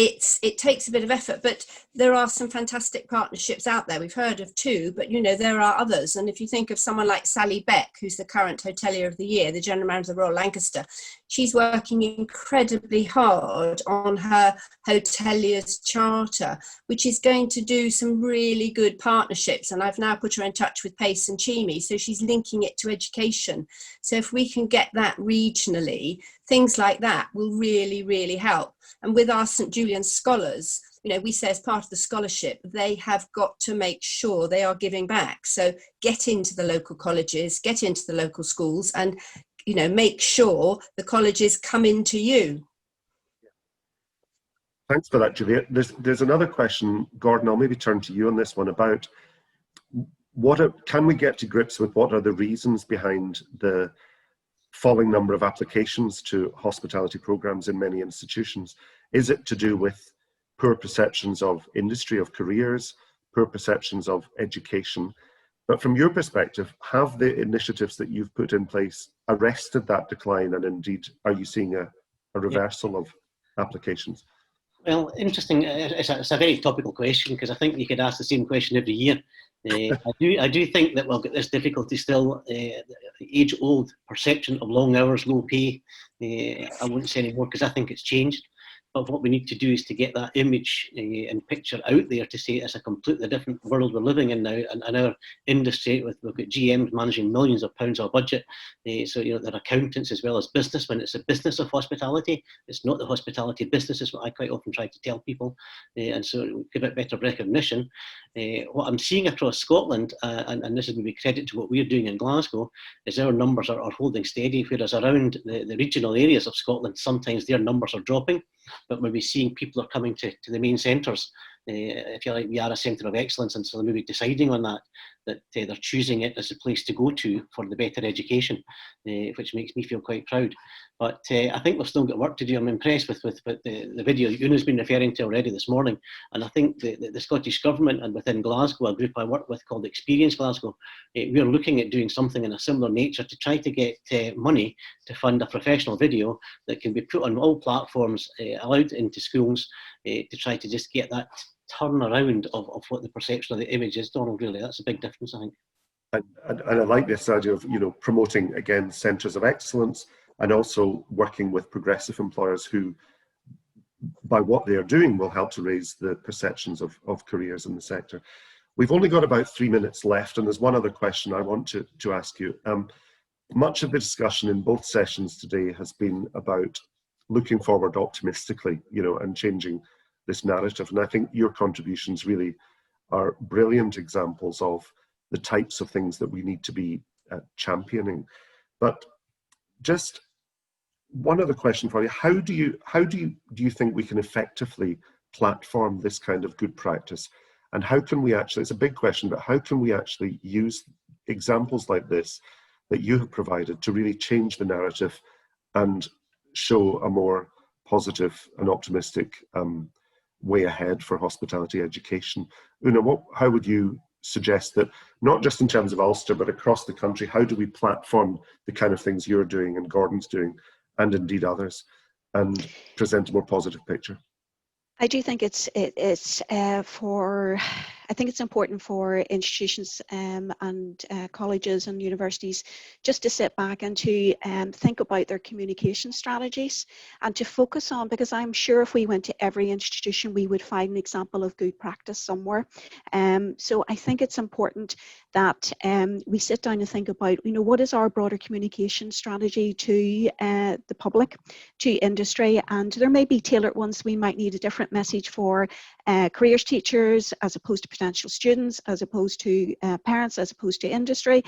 it takes a bit of effort, but there are some fantastic partnerships out there. We've heard of two, but you know, there are others. And if you think of someone like Sally Beck, who's the current Hotelier of the Year, the General Manager of the Royal Lancaster, she's working incredibly hard on her Hotelier's Charter, which is going to do some really good partnerships. And I've now put her in touch with Pace and Chimmy, so she's linking it to education. So if we can get that regionally, things like that will really, really help. And with our St. Julian scholars, you know, we say as part of the scholarship, they have got to make sure they are giving back. So get into the local colleges, get into the local schools, and, you know, make sure the colleges come into you. Thanks for that, Julia. There's another question, Gordon, I'll maybe turn to you on this one, about can we get to grips with what are the reasons behind the falling number of applications to hospitality programs in many institutions? Is it to do with poor perceptions of industry, of careers, poor perceptions of education? But from your perspective, have the initiatives that you've put in place arrested that decline, and indeed are you seeing a reversal of applications? Well, interesting. It's a very topical question, because I think you could ask the same question every year. I do think that we'll get this difficulty still. Age-old perception of long hours, low pay. I won't say anymore because I think it's changed. But what we need to do is to get that image and picture out there to say it's a completely different world we're living in now. And our industry, we've got GMs managing millions of pounds of budget. So, you know, they're accountants as well as businessmen. It's a business of hospitality. It's not the hospitality business, is what I quite often try to tell people. And so give it better recognition. What I'm seeing across Scotland, and this is maybe credit to what we're doing in Glasgow, is our numbers are holding steady, whereas around the regional areas of Scotland, sometimes their numbers are dropping. But when we're seeing people are coming to the main centres, if you like, we are a centre of excellence, and so they're maybe deciding on that they're choosing it as a place to go to for the better education, which makes me feel quite proud. But I think we've still got work to do. I'm impressed with the video that Una's been referring to already this morning. And I think the Scottish Government and within Glasgow, a group I work with called Experience Glasgow, we're looking at doing something in a similar nature to try to get money to fund a professional video that can be put on all platforms, allowed into schools, to try to just get that turn around of what the perception of the image is, Donald, really. That's a big difference, I think. And I like this idea of, promoting, again, centres of excellence, and also working with progressive employers who, by what they are doing, will help to raise the perceptions of careers in the sector. We've only got about 3 minutes left, and there's one other question I want to ask you. Much of the discussion in both sessions today has been about looking forward optimistically, and changing this narrative. And I think your contributions really are brilliant examples of the types of things that we need to be championing. But just one other question for you: how do you think we can effectively platform this kind of good practice? And how can we actually, it's a big question, but how can we actually use examples like this that you have provided to really change the narrative and show a more positive and optimistic way ahead for hospitality education? Una, how would you suggest that, not just in terms of Ulster, but across the country, how do we platform the kind of things you're doing and Gordon's doing, and indeed others, and present a more positive picture? I do think it's important for institutions and colleges and universities just to sit back and to think about their communication strategies and to focus on, because I'm sure if we went to every institution we would find an example of good practice somewhere. So I think it's important that we sit down and think about, what is our broader communication strategy to the public, to industry, and there may be tailored ones. We might need a different message for careers teachers as opposed to potential students, as opposed to parents, as opposed to industry,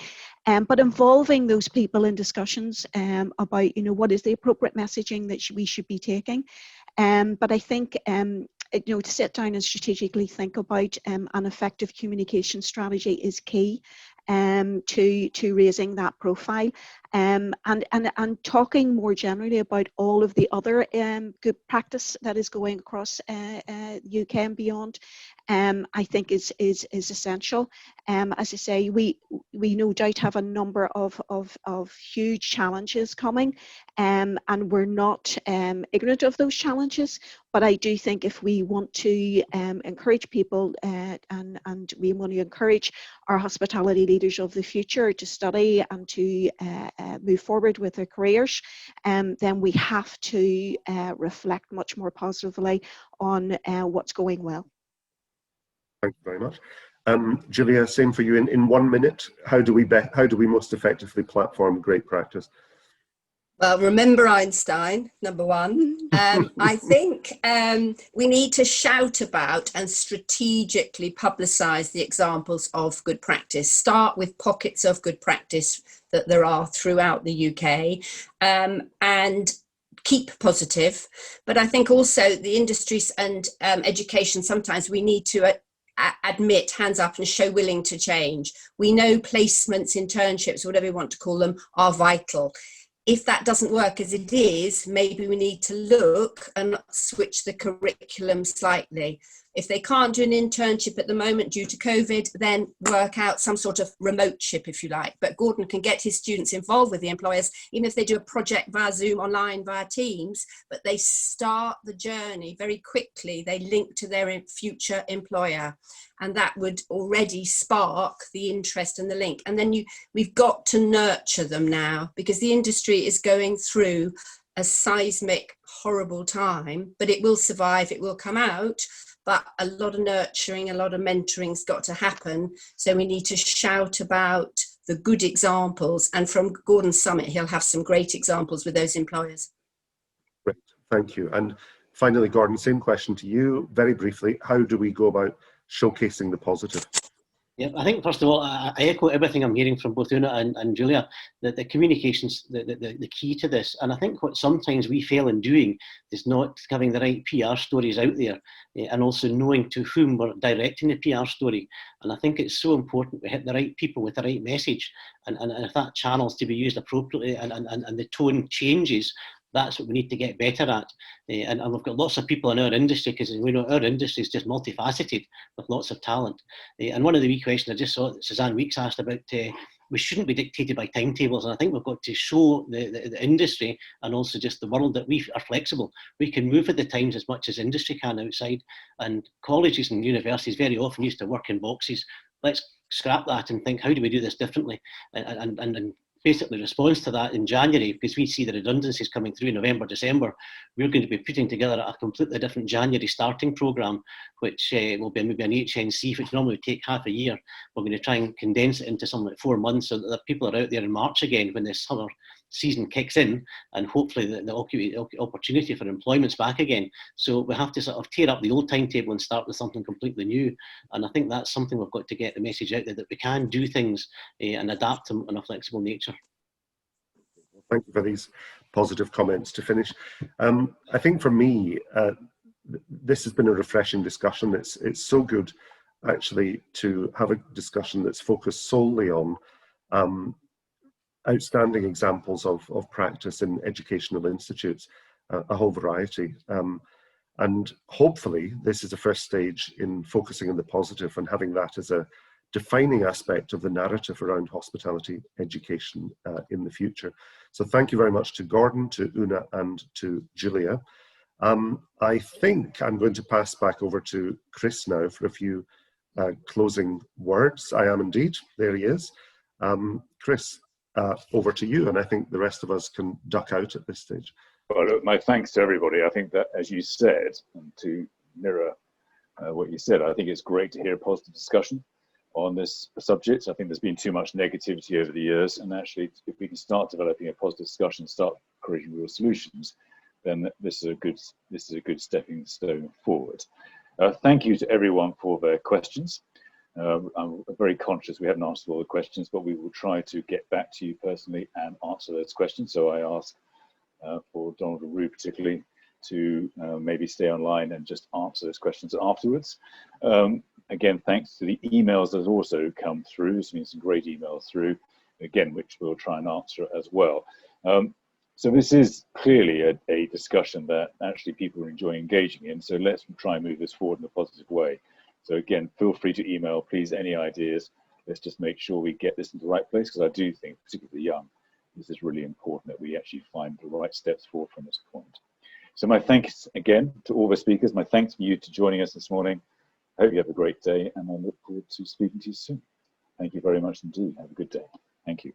but involving those people in discussions about what is the appropriate messaging that we should be taking. But I think to sit down and strategically think about an effective communication strategy is key to raising that profile, and talking more generally about all of the other good practice that is going across UK and beyond. I think is essential. As I say, we no doubt have a number of huge challenges coming, and we're not ignorant of those challenges. But I do think if we want to encourage people and we want to encourage our hospitality leaders of the future to study and to move forward with their careers, then we have to reflect much more positively on what's going well. Thank you very much. Julia, same for you. In 1 minute, how do we most effectively platform great practice? Well, remember Einstein, number one. I think we need to shout about and strategically publicise the examples of good practice. Start with pockets of good practice that there are throughout the UK, and keep positive. But I think also the industries and education, sometimes we need to admit, hands up, and show willing to change. We know placements, internships, whatever you want to call them, are vital. If that doesn't work as it is, maybe we need to look and switch the curriculum slightly. If they can't do an internship at the moment due to COVID, then work out some sort of remote-ship, if you like. But Gordon can get his students involved with the employers, even if they do a project via Zoom, online, via Teams, but they start the journey very quickly. They link to their future employer, and that would already spark the interest and the link. And then we've got to nurture them now, because the industry is going through a seismic, horrible time, but it will survive, it will come out. But a lot of nurturing, a lot of mentoring's got to happen. So we need to shout about the good examples. And from Gordon's Summit, he'll have some great examples with those employers. Great, thank you. And finally, Gordon, same question to you. Very briefly, how do we go about showcasing the positive? Yeah, I think first of all, I echo everything I'm hearing from both Una and Julia, that the communication's the key to this. And I think what sometimes we fail in doing is not having the right PR stories out there, and also knowing to whom we're directing the PR story. And I think it's so important we hit the right people with the right message. And if that channel's to be used appropriately and the tone changes, that's what we need to get better at. And we've got lots of people in our industry, because we know our industry is just multifaceted with lots of talent. And one of the wee questions I just saw that Suzanne Weeks asked about we shouldn't be dictated by timetables. And I think we've got to show the industry and also just the world that we are flexible. We can move with the times as much as industry can outside. And colleges and universities very often used to work in boxes. Let's scrap that and think, how do we do this differently? And basically response to that in January, because we see the redundancies coming through in November, December, we're going to be putting together a completely different January starting programme, which will be maybe an HNC, which normally would take half a year. We're going to try and condense it into something like 4 months so that people are out there in March again when the summer season kicks in, and hopefully the opportunity for employment's back again. So we have to sort of tear up the old timetable and start with something completely new. And I think that's something we've got to get the message out there, that we can do things and adapt them in a flexible nature. Thank you for these positive comments to finish. I think for me, this has been a refreshing discussion. It's so good actually to have a discussion that's focused solely on outstanding examples of practice in educational institutes, a whole variety. And hopefully this is a first stage in focusing on the positive and having that as a defining aspect of the narrative around hospitality education in the future. So thank you very much to Gordon, to Una and to Julia. I think I'm going to pass back over to Chris now for a few closing words. I am indeed, there he is. Chris, over to you, and I think the rest of us can duck out at this stage. Well, look, my thanks to everybody. I think that, as you said, and to mirror what you said, I think it's great to hear a positive discussion on this subject. I think there's been too much negativity over the years, and actually, if we can start developing a positive discussion, start creating real solutions, then this is a good stepping stone forward. Thank you to everyone for their questions. I'm very conscious we haven't answered all the questions, but we will try to get back to you personally and answer those questions. So I ask for Donald and Ruud particularly to maybe stay online and just answer those questions afterwards. Again, thanks to the emails that have also come through. There's been some great emails through, again, which we'll try and answer as well. So this is clearly a discussion that actually people are enjoying engaging in. So let's try and move this forward in a positive way. So again, feel free to email, please, any ideas. Let's just make sure we get this in the right place, because I do think, particularly young, this is really important that we actually find the right steps forward from this point. So my thanks again to all the speakers. My thanks for you to joining us this morning. I hope you have a great day, and I look forward to speaking to you soon. Thank you very much indeed. Have a good day. Thank you.